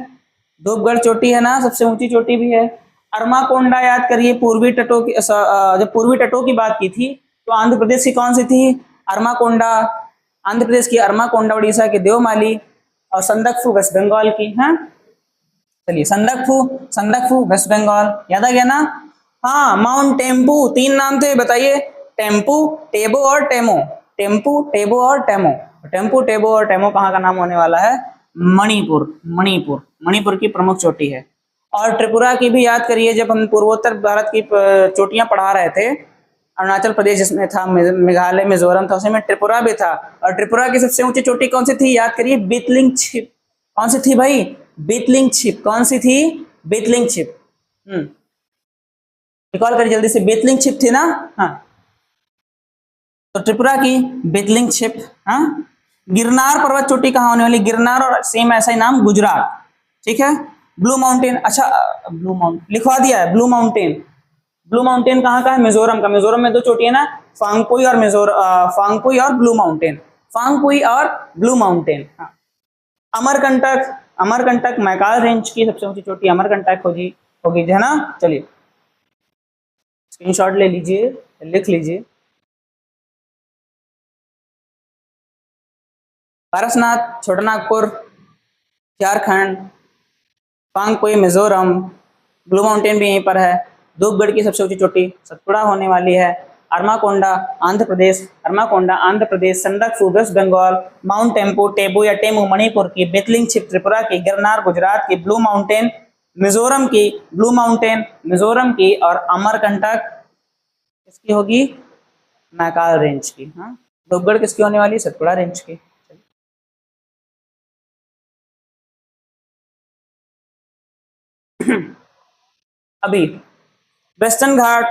धूपगढ़ चोटी है ना, सबसे ऊंची चोटी भी है। अरमाकोंडा याद करिए, पूर्वी तटों की, जब पूर्वी तटों की बात की थी तो आंध्र प्रदेश की कौन सी थी? अरमाकोंडा। आंध्र प्रदेश की अरमाकोंडा, उड़ीसा की देवमाली, और संदकफू वेस्ट बंगाल की। हाँ, चलिए संदकफू, संदकफू वेस्ट बंगाल याद आ गया ना। हाँ, माउंट टेम्पू, तीन नाम थे बताइए, टेम्पू, टेबो और टेमो। टेम्पू, टेबो और टेमो। टेम्पू, टेबो और टेमो कहाँ का नाम होने वाला है? मणिपुर। मणिपुर, मणिपुर की प्रमुख चोटी है। और त्रिपुरा की भी याद करिए, जब हम पूर्वोत्तर भारत की चोटियां पढ़ा रहे थे, अरुणाचल प्रदेश जिसमें था, मेघालय, मिजोरम था, उसमें त्रिपुरा भी था। और त्रिपुरा की सबसे ऊंची चोटी कौन सी थी? याद करिए, बीतलिंग छिप। कौन सी थी भाई? बीतलिंग छिप। कौन सी थी? बीतलिंग छिप। रिकॉल करिए जल्दी से, बीतलिंग छिप थी ना। हाँ, तो त्रिपुरा की बीतलिंग छिप। हाँ, गिरनार पर्वत चोटी कहाँ होने वाली? गिरनार, और सेम ऐसा ही नाम गुजरात। ठीक है, ब्लू माउंटेन। अच्छा, ब्लू माउंटेन लिखवा दिया है, ब्लू माउंटेन। ब्लू माउंटेन कहाँ का है? मिजोरम का। मिजोरम में दो चोटी है ना, फांगपुई और फांगपुई और ब्लू माउंटेन। फांगपुई और ब्लू माउंटेन। हाँ, अमरकंटक, अमरकंटक मैकाल रेंज की सबसे ऊंची चोटी अमरकंटक होगी, होगी है ना। चलिए स्क्रीनशॉट ले लीजिए, लिख लीजिए। पारसनाथ छोटा नागपुर झारखंड, फांगपुई मिजोरम, ब्लू माउंटेन भी यहीं पर है। धूपगढ़ की सबसे ऊंची चोटी सतपुड़ा होने वाली है। अरमाकोंडा आंध्र प्रदेश, अरमाकोंडा आंध्र प्रदेश, संदकफू वेस्ट बंगाल, माउंट टेम्पू, टेबू या टेमू मणिपुर की, बेतलिंग छिप त्रिपुरा की, गिरनार गुजरात की, ब्लू माउंटेन मिजोरम की, ब्लू माउंटेन मिजोरम की, और अमरकंटक किसकी होगी? मैकाल रेंज की। हाँ, धूपगढ़ किसकी होने वाली? सतपुड़ा रेंज की। अभी वेस्टर्न घाट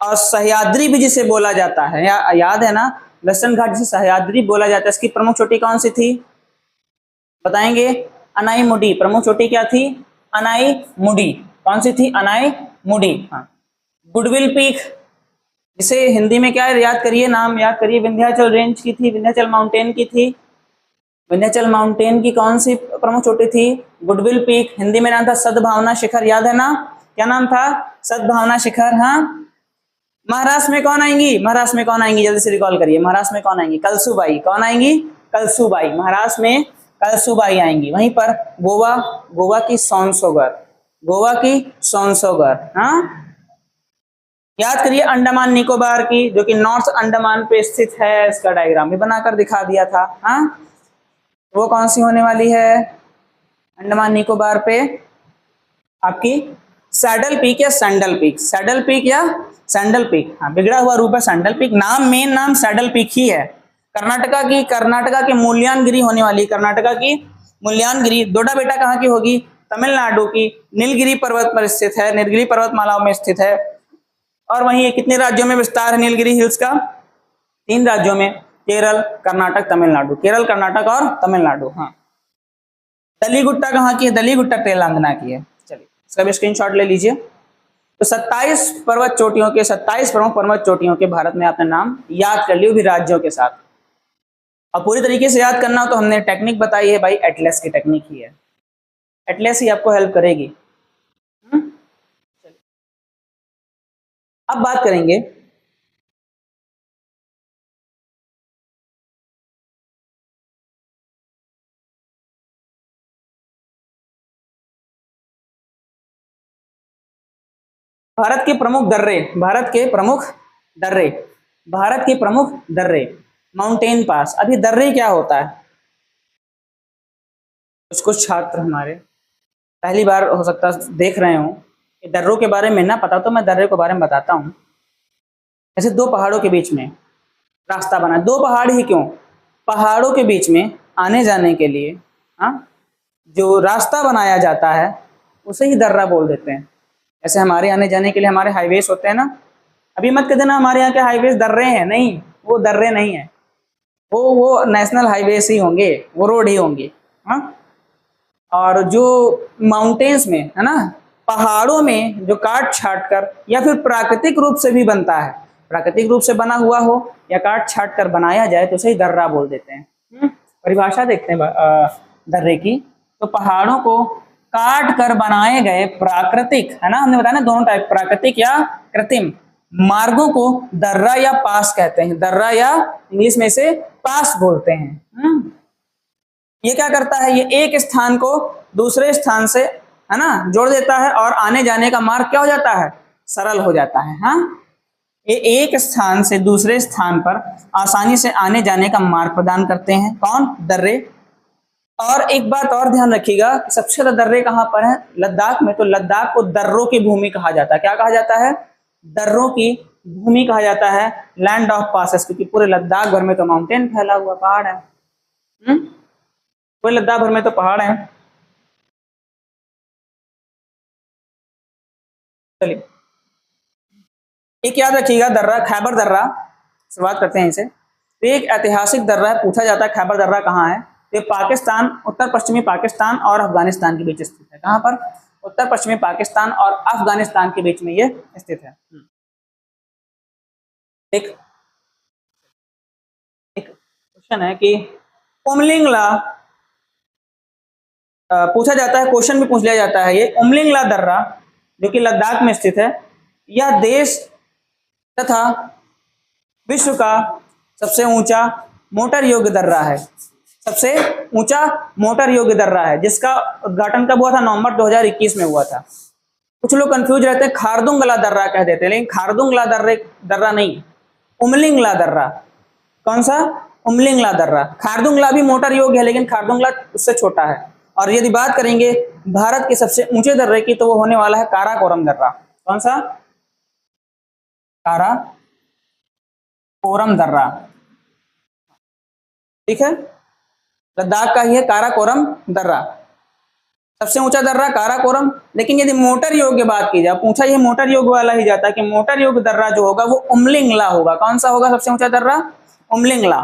और सह्याद्री भी जिसे बोला जाता है, याद है ना, वेस्टर्न घाट जिसे सह्याद्री बोला जाता है, इसकी प्रमुख चोटी कौन सी थी? बताएंगे? अनाई मुडी। प्रमुख चोटी क्या थी? अनाई मुडी। कौन सी थी? अनाई मुडी। हाँ, गुडविल पीक जिसे हिंदी में क्या है? याद करिए, नाम याद करिए, विंध्याचल रेंज की थी, विंध्याचल माउंटेन की थी। विंध्याचल माउंटेन की कौन सी प्रमुख चोटी थी? Goodwill peak. हिंदी में नाम था सद्भावना शिखर, याद है ना? क्या नाम था? सद्भावना शिखर। हाँ, महाराष्ट्र में कौन आएंगी? महाराष्ट्र में कौन आएंगी? जल्दी से रिकॉल करिए, महाराष्ट्र में कौन आएंगी? कलसूबाई। कौन आएंगी? कलसूबाई। महाराष्ट्र में कलसूबाई आएंगी। वहीं पर गोवा, गोवा की सोनसोगर, गोवा की सोनसोगर। हाँ, याद करिए अंडमान निकोबार की, जो कि नॉर्थ अंडमान पे स्थित है, इसका डायग्राम भी बनाकर दिखा दिया था। हाँ, वो कौन सी होने वाली है? अंडमान निकोबार पे आपकी सैडल पीक या सैंडल पीक, सैडल पीक या सैंडल पीक। हाँ, बिगड़ा हुआ रूप है सैंडल पीक, नाम मेन नाम सैडल पीक ही है। कर्नाटका की, कर्नाटका के मूल्यानगिरी होने वाली, कर्नाटका की मूल्यानगिरी। डोडा बेटा कहाँ की होगी? तमिलनाडु की नीलगिरी पर्वत पर स्थित है, नीलगिरी पर्वतमाला में स्थित है। और वहीं ये कितने राज्यों में विस्तार है नीलगिरी हिल्स का? 3 राज्यों में, केरल, कर्नाटक, तमिलनाडु। केरल, कर्नाटक और तमिलनाडु। हाँ, दलीगुट्टा कहाँ की है? दलीगुट्टा तेलंगाना की है। चलिए इसका भी स्क्रीनशॉट ले लीजिए। तो 27 पर्वत चोटियों के, 27 प्रमुख पर्वत चोटियों के भारत में आपने नाम याद कर लियो भी राज्यों के साथ। अब पूरी तरीके से याद करना हो तो हमने टेक्निक बताई है भाई, एटलस की टेक्निक ही है, एटलस ही आपको हेल्प करेगी। अब बात करेंगे भारत के प्रमुख दर्रे, भारत के प्रमुख दर्रे, भारत के प्रमुख दर्रे, माउंटेन पास। अभी दर्रे क्या होता है? कुछ छात्र हमारे पहली बार हो सकता है देख रहे हो, दर्रों के बारे में ना पता तो मैं दर्रे के बारे में बताता हूँ। ऐसे 2 पहाड़ों के बीच में रास्ता बना, 2 पहाड़ ही क्यों, पहाड़ों के बीच में आने जाने के लिए हाँ जो रास्ता बनाया जाता है उसे ही दर्रा बोल देते हैं। ऐसे हमारे आने जाने के लिए हमारे हाईवेज होते हैं ना, अभी मत कह देना हमारे यहाँ के हाईवेज दर्रे हैं, नहीं वो दर्रे नहीं है, वो नेशनल हाईवेज ही होंगे, वो रोड ही होंगे। हाँ, और जो माउंटेन्स में है ना, पहाड़ों में जो काट छाट कर या फिर प्राकृतिक रूप से भी बनता है, प्राकृतिक रूप से बना हुआ हो या काट छाट कर बनाया जाए तो उसे ही दर्रा बोल देते हैं। परिभाषा देखते हैं दर्रे की, तो पहाड़ों को काट कर बनाए गए प्राकृतिक, है ना, हमने बताया ना दोनों टाइप, प्राकृतिक या कृत्रिम मार्गों को दर्रा या पास कहते हैं। दर्रा या इंग्लिश में से पास बोलते हैं। ये क्या करता है, ये एक स्थान को दूसरे स्थान से है ना जोड़ देता है और आने जाने का मार्ग क्या हो जाता है, सरल हो जाता है। हाँ, ये एक स्थान से दूसरे स्थान पर आसानी से आने जाने का मार्ग प्रदान करते हैं। कौन? दर्रे। और एक बात और ध्यान रखिएगा, सबसे ज्यादा दर्रे कहाँ पर है? लद्दाख में। तो लद्दाख को दर्रों की भूमि कहा जाता है। क्या कहा जाता है? दर्रों की भूमि कहा जाता है, लैंड ऑफ पासेस, क्योंकि पूरे लद्दाख भर में तो माउंटेन फैला हुआ, पहाड़ है। पूरे लद्दाख भर में तो पहाड़ है। चलिए एक याद रखिएगा, दर्रा, खैबर दर्रा, शुरुआत करते हैं इसे। तो एक ऐतिहासिक दर्रा है, पूछा जाता है खैबर दर्रा कहाँ है। तो पाकिस्तान, उत्तर पश्चिमी पाकिस्तान और अफगानिस्तान के बीच स्थित है। कहाँ पर? उत्तर पश्चिमी पाकिस्तान और अफगानिस्तान के बीच में ये स्थित है। एक क्वेश्चन है कि उमलिंगला, पूछा जाता है, क्वेश्चन भी पूछ लिया जाता है, ये उमलिंगला दर्रा जो कि लद्दाख में स्थित है, यह देश तथा विश्व का सबसे ऊंचा मोटर योग्य दर्रा है। सबसे ऊंचा मोटर योग्य दर्रा है, जिसका उद्घाटन कब हुआ था? नवंबर 2021 में हुआ था। कुछ लोग कंफ्यूज रहते हैं, खारदुंगला दर्रा कह देते हैं, लेकिन खारदुंगला दर्रा नहीं, उमलिंगला दर्रा। कौन सा? उमलिंगला दर्रा। खारदुंगला भी मोटर योग्य है, लेकिन खारदुंगला उससे छोटा है। और यदि बात करेंगे भारत के सबसे ऊंचे दर्रे की, तो वो होने वाला है काराकोरम दर्रा। कौन सा? काराकोरम दर्रा। ठीक है, लद्दाख का ही है काराकोरम दर्रा, सबसे ऊंचा दर्रा काराकोरम। लेकिन यदि मोटर योग्य बात की जाए, पूछा ये मोटर योग्य वाला ही जाता है कि मोटर योग्य दर्रा जो होगा वो उमलिंगला होगा। कौन सा होगा सबसे ऊंचा दर्रा? उमलिंगला।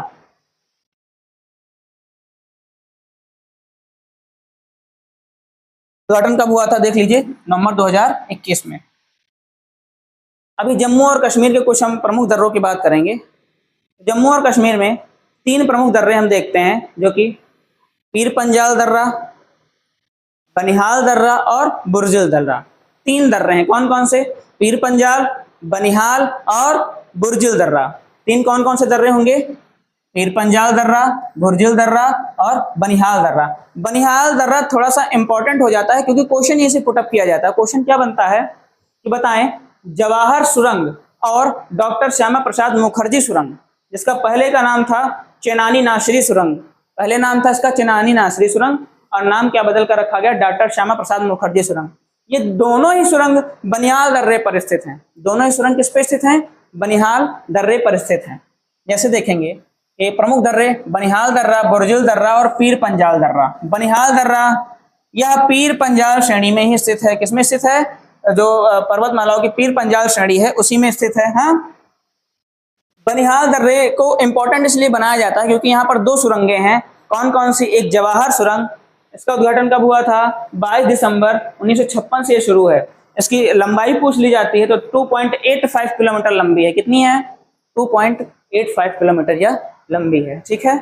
उद्घाटन कब हुआ था देख लीजिए, नवंबर 2021 में। अभी जम्मू और कश्मीर के कुछ हम प्रमुख दर्रों की बात करेंगे। जम्मू और कश्मीर में 3 प्रमुख दर्रे हम देखते हैं, जो कि पीर पंजाल दर्रा, बनिहाल दर्रा और बुर्जिल दर्रा। 3 दर्रे हैं। कौन कौन से? पीर पंजाल, बनिहाल और बुर्जिल दर्रा। 3 कौन कौन से दर्रे होंगे? पीर पंजाल दर्रा, बुर्जिल दर्रा और बनिहाल दर्रा। बनिहाल दर्रा थोड़ा सा इंपॉर्टेंट हो जाता है, क्योंकि क्वेश्चन यहीं से पुटअप किया जाता है। क्वेश्चन क्या बनता है कि बताएं, जवाहर सुरंग और डॉक्टर श्यामा प्रसाद मुखर्जी सुरंग, जिसका पहले का नाम था चेनानी नासरी सुरंग, पहले नाम था इसका चेनानी नासरी सुरंग, और नाम क्या बदल कर रखा गया? डॉक्टर श्यामा प्रसाद मुखर्जी सुरंग। ये दोनों ही सुरंग बनिहाल दर्रे पर स्थित हैं। दोनों ही सुरंग किस पे स्थित हैं? बनिहाल दर्रे पर स्थित हैं। जैसे देखेंगे ये प्रमुख दर्रे, बनिहाल दर्रा, बुर्जिल दर्रा और पीर पंजाल दर्रा। बनिहाल दर्रा यह पीर पंजाल श्रेणी में ही स्थित है। किसमें स्थित है? जो पर्वतमालाओं की पीर पंजाल श्रेणी है उसी में स्थित है। हाँ, बनिहाल दर्रे को इंपॉर्टेंट इसलिए बनाया जाता है क्योंकि यहाँ पर दो सुरंगें हैं। कौन कौन सी? एक जवाहर सुरंग, इसका उद्घाटन कब हुआ था? 22 दिसंबर 1956 से ये शुरू है। इसकी लंबाई पूछ ली जाती है तो 2.85 किलोमीटर लंबी है। कितनी है? 2.85 किलोमीटर यह लंबी है। ठीक है।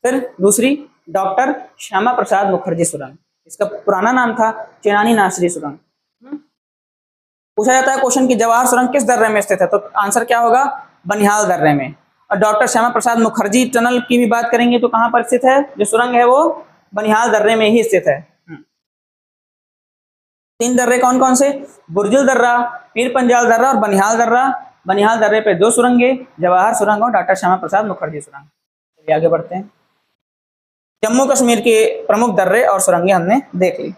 फिर दूसरी डॉक्टर श्यामा प्रसाद मुखर्जी सुरंग, इसका पुराना नाम था चेनानी नासरी सुरंग। पूछा जाता है क्वेश्चन की जवाहर सुरंग किस दर्रे में स्थित है, तो आंसर क्या होगा? बनिहाल दर्रे में। और डॉक्टर श्यामा प्रसाद मुखर्जी टनल की भी बात करेंगे तो कहां पर स्थित है? जो सुरंग है वो बनिहाल दर्रे में ही स्थित है। तीन दर्रे कौन कौन से? बुर्जुल दर्रा, पीर पंजाल दर्रा और बनिहाल दर्रा। बनिहाल दर्रे पे दो सुरंगे, जवाहर सुरंग और डॉक्टर श्यामा प्रसाद मुखर्जी सुरंग। चलिए आगे बढ़ते हैं। जम्मू कश्मीर के प्रमुख दर्रे और सुरंगें हमने देख ली।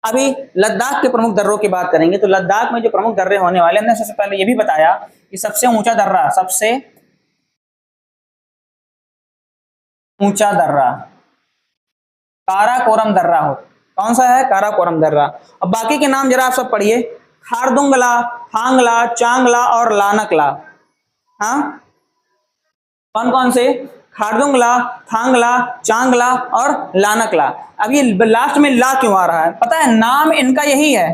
अभी लद्दाख के प्रमुख दर्रों की बात करेंगे तो लद्दाख में जो प्रमुख दर्रे होने वाले, हमने सबसे पहले ये भी बताया कि सबसे ऊंचा दर्रा, सबसे ऊंचा दर्रा काराकोरम दर्रा हो। कौन सा है? काराकोरम दर्रा। अब बाकी के नाम जरा आप सब पढ़िए, खारदुंगला, थांगला, चांगला और लानकला। हाँ, कौन कौन से? खारदुंगला, थांगला, चांगला और लानकला। अब ये लास्ट में ला क्यों आ रहा है? पता है, नाम इनका यही है,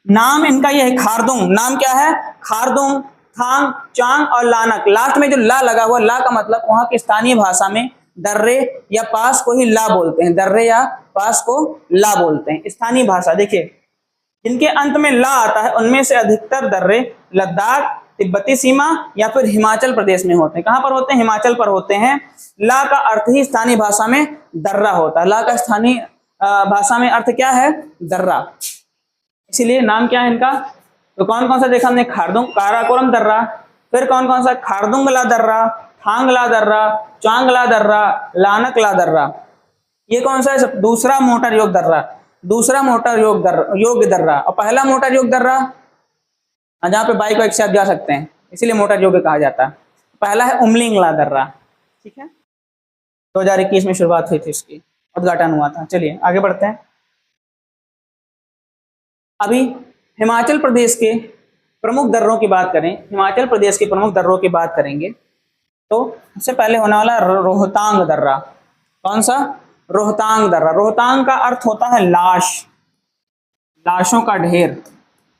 नाम इनका यही है। खारदुंग नाम क्या है? खारदुंग, थांग, चांग और लानक। लास्ट में जो ला लगा हुआ, ला का मतलब वहां की स्थानीय भाषा में दर्रे या पास को ही ला बोलते हैं। दर्रे या पास को ला बोलते हैं स्थानीय भाषा। देखिए, जिनके अंत में ला आता है उनमें से अधिकतर दर्रे लद्दाख, तिब्बती सीमा या फिर हिमाचल प्रदेश में होते हैं। कहां पर होते हैं? हिमाचल पर होते हैं। ला का अर्थ ही स्थानीय भाषा में दर्रा होता है। ला का स्थानीय भाषा में अर्थ क्या है? दर्रा। इसीलिए नाम क्या है इनका? तो कौन कौन सा देखा हमने? खारदुंग, काराकोरम दर्रा, फिर कौन कौन सा? खारदुंगला दर्रा, थांगला दर्रा, चांगला दर्रा, लानकला दर्रा। ये कौन सा है? दूसरा मोटर योग दर्रा, दूसरा मोटर योग दर्रा। और पहला मोटर योग दर्रा जहाँ पे बाइक वाइक से आप जा सकते हैं, इसीलिए मोटर योग कहा जाता है। पहला है उमलिंगला दर्रा। ठीक है, 2021 में शुरुआत हुई थी, इसकी उद्घाटन हुआ था। चलिए आगे बढ़ते हैं। अभी हिमाचल प्रदेश के प्रमुख दर्रों की बात करें, हिमाचल प्रदेश के प्रमुख दर्रों की बात करेंगे तो सबसे पहले होने वाला रोहतांग दर्रा। कौन सा? रोहतांग दर्रा। रोहतांग का अर्थ होता है लाश, लाशों का ढेर।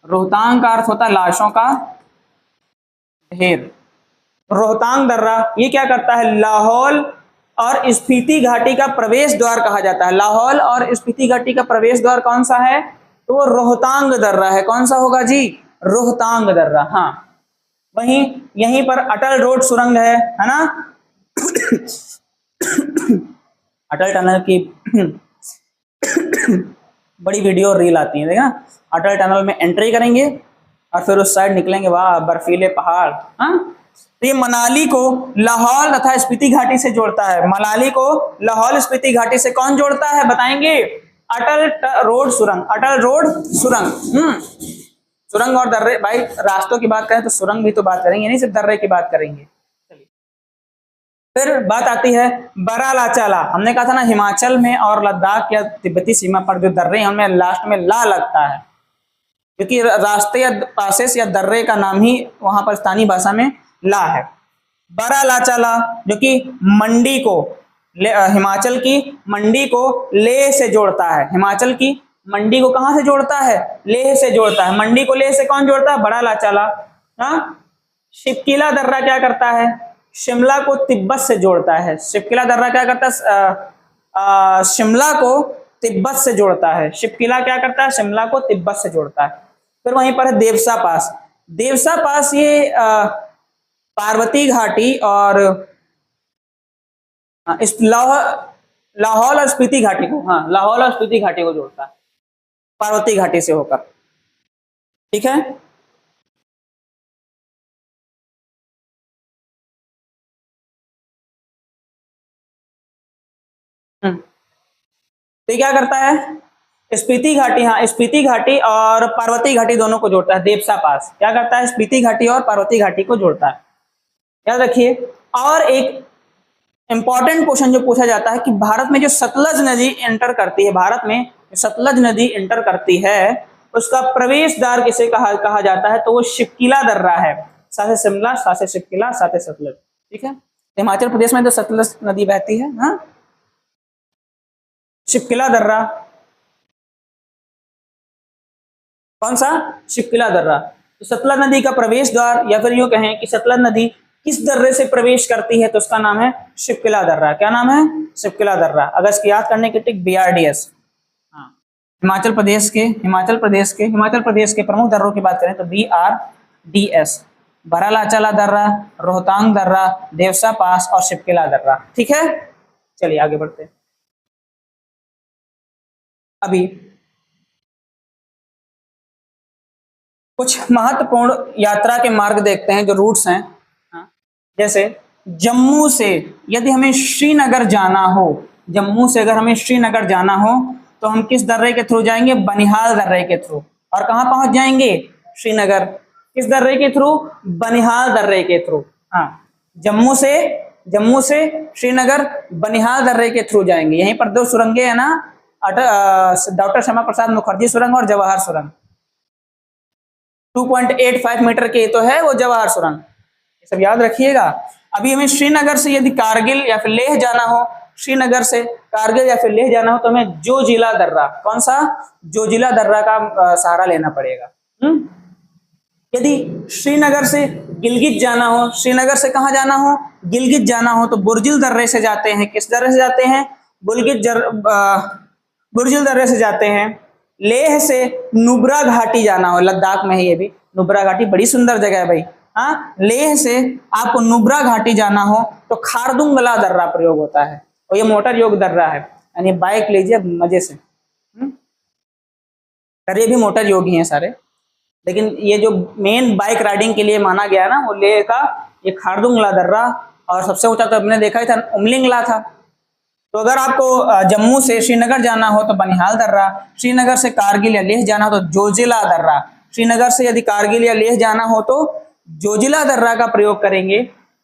रोहतांग का अर्थ होता है लाशों का ढेर। रोहतांग दर्रा ये क्या करता है? लाहौल और स्पीति घाटी का प्रवेश द्वार कहा जाता है। लाहौल और स्पीति घाटी का प्रवेश द्वार कौन सा है? तो वो रोहतांग दर्रा है। कौन सा होगा जी? रोहतांग दर्रा। हाँ, वहीं यहीं पर अटल रोड सुरंग है ना? अटल टनल की बड़ी वीडियो रील आती है, देखा? अटल टनल में एंट्री करेंगे और फिर उस साइड निकलेंगे, वाह बर्फीले पहाड़। हाँ, तो ये मनाली को लाहौल तथा स्पीति घाटी से जोड़ता है। मनाली को लाहौल स्पीति घाटी से कौन जोड़ता है बताएंगे? अटल रोड सुरंग, अटल रोड सुरंग। सुरंग और दर्रे, भाई रास्तों की बात करें तो सुरंग भी तो बात करेंगे, नहीं सिर्फ दर्रे की बात करेंगे। चलिए, फिर बात आती है बरालाचाला। हमने कहा था ना, हिमाचल में और लद्दाख या तिब्बती सीमा पर जो दर्रे हैं उनमें लास्ट में ला लगता है, क्योंकि रास्ते या पासेस या दर्रे का नाम ही वहां पर स्थानीय भाषा में ला है। बरालाचाला जो कि मंडी को, हिमाचल की मंडी को लेह से जोड़ता है। हिमाचल की मंडी को कहां से जोड़ता है? लेह से जोड़ता है। मंडी को लेह से कौन जोड़ता है? बरालाचाला। हाँ, शिपकिला दर्रा क्या करता है? शिमला को तिब्बत से जोड़ता है। शिपकिला दर्रा क्या करता है? शिमला को तिब्बत से जोड़ता है। शिपकिला क्या करता है? शिमला को तिब्बत से जोड़ता है। फिर वहीं पर है देवसा पास। देवसा पास ये पार्वती घाटी और लाहौल और स्पीति घाटी को, हाँ लाहौल और स्पीति घाटी को जोड़ता है पार्वती घाटी से होकर। ठीक है, तो क्या करता है? स्पीति घाटी, हाँ स्पीति घाटी और पार्वती घाटी दोनों को जोड़ता है। देवसा पास क्या करता है? स्पीति घाटी और पार्वती घाटी को जोड़ता है। याद रखिए। और एक इंपॉर्टेंट क्वेश्चन जो पूछा जाता है कि भारत में जो सतलज नदी एंटर करती है, भारत में सतलज नदी एंटर करती है उसका प्रवेश द्वार किसे कहा जाता है, तो वो शिवकिला दर्रा है। साथ शिमला, साथ शिवकिला, साथ सतलज। ठीक है, हिमाचल प्रदेश में तो सतलज नदी बहती है। हाँ, शिवकिला दर्रा, कौन सा, शिवकिला दर्रा। तो सतलज नदी का प्रवेश द्वार, या फिर यूं कहें कि सतलज नदी किस दर्रे से प्रवेश करती है, तो उसका नाम है शिवकिला दर्रा। क्या नाम है, शिवकिला दर्रा। अगर इसकी याद करने की टिक BRDS। हाँ, हिमाचल प्रदेश के प्रमुख दर्रों की बात करें तो BRDS, बरालाचाला दर्रा, रोहतांग दर्रा, देवसा पास और शिवकिला दर्रा। ठीक है, चलिए आगे बढ़ते हैं। अभी कुछ महत्वपूर्ण यात्रा के मार्ग देखते हैं, जो रूट्स हैं। जैसे जम्मू से यदि हमें श्रीनगर जाना हो, जम्मू से अगर हमें श्रीनगर जाना हो तो हम किस दर्रे के थ्रू जाएंगे, बनिहाल दर्रे के थ्रू। और कहां पहुंच जाएंगे, श्रीनगर, किस दर्रे के थ्रू, बनिहाल दर्रे के थ्रू। हाँ, जम्मू से श्रीनगर बनिहाल दर्रे के थ्रू जाएंगे। यहीं पर दो सुरंगें है ना, डॉक्टर श्यामा प्रसाद मुखर्जी सुरंग और जवाहर सुरंग। 2.85 मीटर की तो है वो जवाहर सुरंग, सब याद रखिएगा। अभी हमें श्रीनगर से यदि कारगिल या फिर लेह जाना हो, श्रीनगर से कारगिल या फिर लेह जाना हो तो हमें जोजिला दर्रा, कौन सा, जोजिला दर्रा का सहारा लेना पड़ेगा। यदि श्रीनगर से गिलगित जाना हो, श्रीनगर से कहां जाना हो, गिलगित जाना हो तो बुर्जिल दर्रे से जाते हैं। किस दर्रे से जाते हैं, बुर्जिल दर्रे से जाते हैं। लेह से नुब्रा घाटी जाना हो, लद्दाख में है ये भी, नुब्रा घाटी बड़ी सुंदर जगह है भाई। हाँ, लेह से आपको नुब्रा घाटी जाना हो तो खारदुंगला दर्रा प्रयोग होता है, और ये मोटर योग दर्रा है, यानी बाइक लीजिए मजे से। दर्रे भी मोटर योगी हैं सारे, लेकिन ये जो मेन बाइक राइडिंग के लिए माना गया ना, वो लेह का ये खारदुंगला दर्रा, और सबसे ऊंचा तो हमने देखा ही था, उमलिंगला था। तो अगर आपको जम्मू से श्रीनगर जाना हो तो बनिहाल दर्रा, श्रीनगर से कारगिल या लेह जाना हो तो जोजिला दर्रा, श्रीनगर से यदि कारगिल या लेह जाना हो तो जोजिला दर्रा का प्रयोग करेंगे।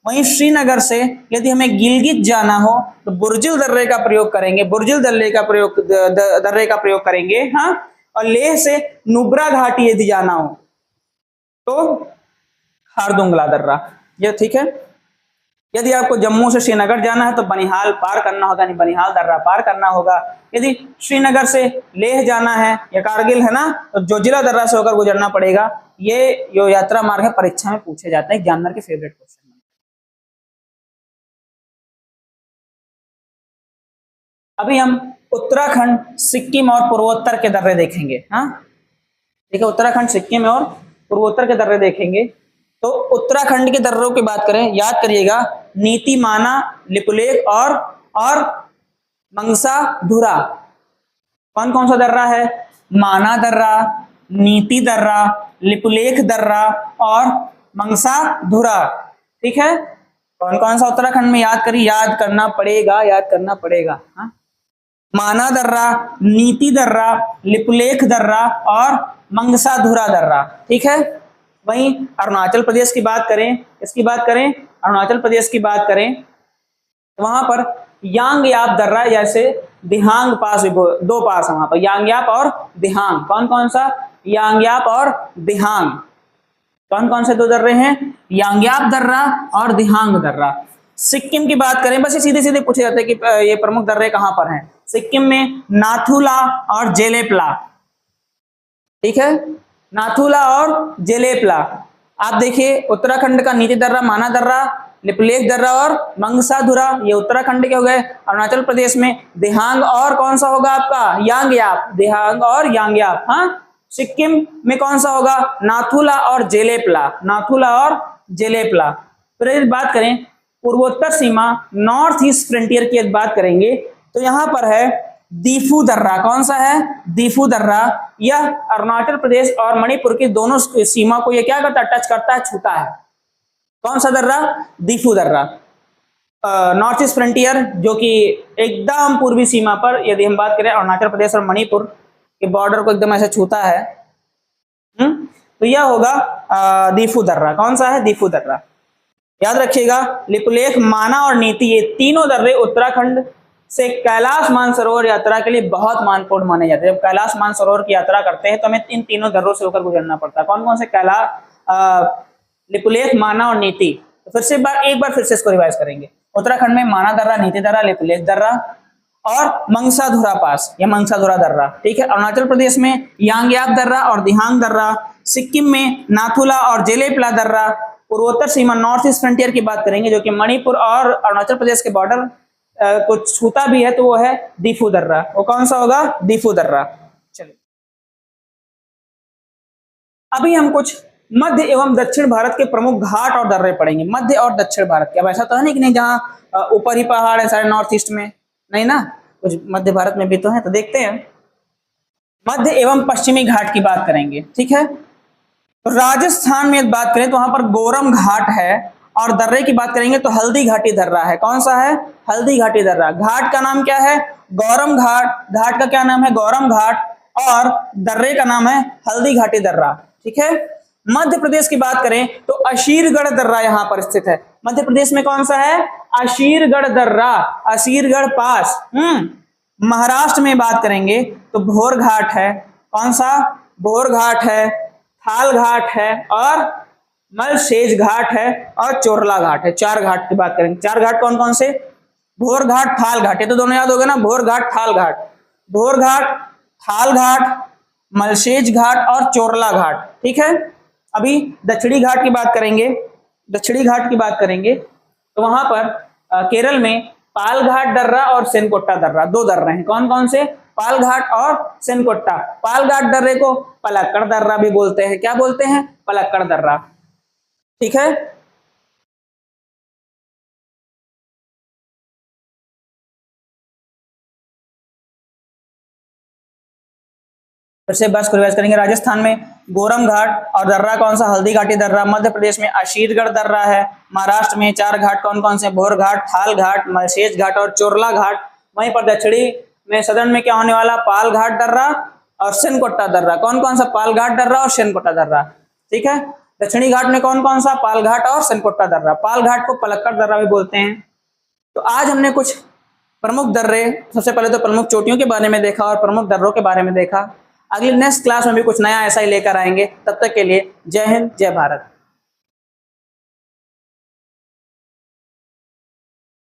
वहीं श्रीनगर से यदि हमें गिलगित जाना हो तो बुर्जिल दर्रे का प्रयोग करेंगे, बुर्जिल दर्रे का प्रयोग करेंगे। हाँ, और लेह से नुब्रा घाटी यदि जाना हो तो खारदुंगला दर्रा। ये ठीक है। यदि आपको जम्मू से श्रीनगर जाना है तो बनिहाल पार करना होगा, यानी बनिहाल दर्रा पार करना होगा। यदि श्रीनगर से लेह जाना है या कारगिल है ना, तो जोजिला दर्रा से होकर गुजरना पड़ेगा। ये जो यात्रा मार्ग है परीक्षा में पूछे जाते हैं, एग्जामिनर के फेवरेट क्वेश्चन। अभी हम उत्तराखंड, सिक्किम और पूर्वोत्तर के दर्रे देखेंगे। हाँ, ठीक है, उत्तराखंड, सिक्किम और पूर्वोत्तर के दर्रे देखेंगे। तो उत्तराखंड के दर्रों की बात करें, याद करिएगा, नीति, माना, लिपुलेख और मंगसा धुरा। कौन कौन सा दर्रा है, माना दर्रा, नीति दर्रा, लिपुलेख दर्रा और मंगसा धुरा। ठीक है, कौन कौन सा उत्तराखंड में याद करिए, याद करना पड़ेगा। हाँ, माना दर्रा, नीति दर्रा, लिपुलेख दर्रा और मंगसा धुरा दर्रा। ठीक है। वहीं अरुणाचल प्रदेश की बात करें, इसकी बात करें, अरुणाचल प्रदेश की बात करें, वहां पर यांगयाप दर्रा, जैसे दिहांग पास, दो पास है वहां पर, यांगयाप और दिहांग। कौन कौन सा, यांगयाप और दिहांग। कौन कौन से दो दर्रे हैं, यांगयाप दर्रा और दिहांग दर्रा। सिक्किम की बात करें, बस ये सीधे सीधे पूछे जाते हैं कि ये प्रमुख दर्रे कहां पर हैं। सिक्किम में नाथुला और जेलेपला। ठीक है, नाथुला और जेलेपला। आप देखिए, उत्तराखंड का नीति दर्रा, माना दर्रा, लिपुलेख दर्रा और मंगसा धुरा, ये उत्तराखंड के हो गए। अरुणाचल प्रदेश में दिहांग और कौन सा होगा आपका, यांगयाप, दिहांग और यांगयाप। हाँ, सिक्किम में कौन सा होगा, नाथुला और जेलेपला, नाथुला और जेलेपला। फिर बात करें पूर्वोत्तर सीमा, नॉर्थ ईस्ट फ्रंटियर की बात करेंगे तो यहां पर है दीफू दर्रा। कौन सा है, दीफू दर्रा। यह अरुणाचल प्रदेश और मणिपुर की दोनों सीमा को ये क्या करता है, टच करता है, छूता है। कौन सा दर्रा, दीफू दर्रा। नॉर्थ ईस्ट फ्रंटियर, जो कि एकदम पूर्वी सीमा पर, यदि हम बात करें अरुणाचल प्रदेश और मणिपुर के बॉर्डर को एकदम ऐसे छूता है, तो यह होगा दीफू दर्रा। कौन सा है, दीफू दर्रा। याद रखिएगा, लिपुलेख, माना और नीति, ये तीनों दर्रे उत्तराखंड से कैलाश मानसरोवर यात्रा के लिए बहुत महत्वपूर्ण माने जाते हैं। जब कैलाश मानसरोवर की यात्रा करते हैं तो हमें इन तीनों दर्रों से होकर गुजरना पड़ता है। कौन कौन से? कैलाश, लिपुलेख, माना और नीति। तो फिर से एक बार फिर से इसको रिवाइज करेंगे। उत्तराखंड में माना दर्रा, नीति दर्रा, लिपुलेख दर्रा और मंगसाधुरा पास या मंगसाधुरा दर्रा, ठीक है। अरुणाचल प्रदेश में यांगयाप दर्रा और दिहांग दर्रा, सिक्किम में नाथुला और जेलेपला दर्रा, पूर्वोत्तर सीमा नॉर्थ ईस्ट फ्रंटियर की बात करेंगे जो कि मणिपुर और अरुणाचल प्रदेश के बॉर्डर को छूता भी है, तो वो है दीफू दर्रा। वो कौन सा होगा? दीफू दर्रा। चलिए अभी हम कुछ मध्य एवं दक्षिण भारत के प्रमुख घाट और दर्रे पढ़ेंगे। मध्य और दक्षिण भारत के, अब ऐसा तो है नहीं कि नहीं जहाँ ऊपर ही पहाड़ है सारे नॉर्थ ईस्ट में, नहीं ना, कुछ मध्य भारत में भी तो है। तो देखते हैं, मध्य एवं पश्चिमी घाट की बात करेंगे, ठीक है। तो राजस्थान में बात करें तो वहां पर गोरम घाट है, और दर्रे की बात करेंगे तो हल्दी घाटी दर्रा है। कौन सा है? हल्दी घाटी दर्रा। घाट का नाम क्या है? गौरम घाट। घाट का क्या नाम है? गौरम घाट। और दर्रे का नाम है हल्दी घाटी दर्रा, ठीक है। मध्य प्रदेश की बात करें तो अशीरगढ़ दर्रा यहां पर स्थित है। मध्य प्रदेश में कौन सा है? अशीरगढ़ दर्रा, अशीरगढ़ पास। महाराष्ट्र में बात करेंगे तो भोर घाट है। कौन सा? भोर घाट है, थाल घाट है और मलशेज घाट है और चोरला घाट है। चार घाट की बात करेंगे। चार घाट कौन कौन से? भोर घाट, थाल घाट, ये तो दोनों याद हो गए ना, भोर घाट, थाल घाट। भोर घाट, थाल घाट, मलशेज घाट और चोरला घाट, ठीक है। अभी दक्षिणी घाट की बात करेंगे। दक्षिणी घाट की बात करेंगे तो वहां पर केरल में पाल घाट दर्रा और सेनकोट्टा दर्रा, दो दर्रे हैं। कौन कौन से? पाल घाट और सेनकोट्टा। पाल घाट दर्रे को पलक्कड़ दर्रा भी बोलते हैं। क्या बोलते हैं? पलक्कड़ दर्रा, ठीक है। फिर से बस को रिवाइज करेंगे। राजस्थान में गोरम घाट और दर्रा कौन सा? हल्दी घाटी दर्रा। मध्य प्रदेश में अशीरगढ़ दर्रा है। महाराष्ट्र में चार घाट कौन कौन से? भोर घाट, थाल घाट, मलशेज घाट और चोरला घाट। वहीं पर दक्षिणी में, सदर्न में क्या होने वाला? पाल घाट दर्रा और सेनकोट्टा दर्रा। कौन कौन सा? पाल घाट दर्रा और सेनकोट्टा दर्रा, ठीक है। दक्षिणी घाट में कौन कौन सा? पाल घाट और सेनकोट्टा दर्रा। पाल घाट को पलक्कड़ दर्रा भी बोलते हैं। तो आज हमने कुछ प्रमुख दर्रे, सबसे पहले तो प्रमुख चोटियों के बारे में देखा और प्रमुख दर्रों के बारे में देखा। अगली नेक्स्ट क्लास में भी कुछ नया ऐसा ही लेकर आएंगे। तब तक के लिए जय हिंद, जय भारत।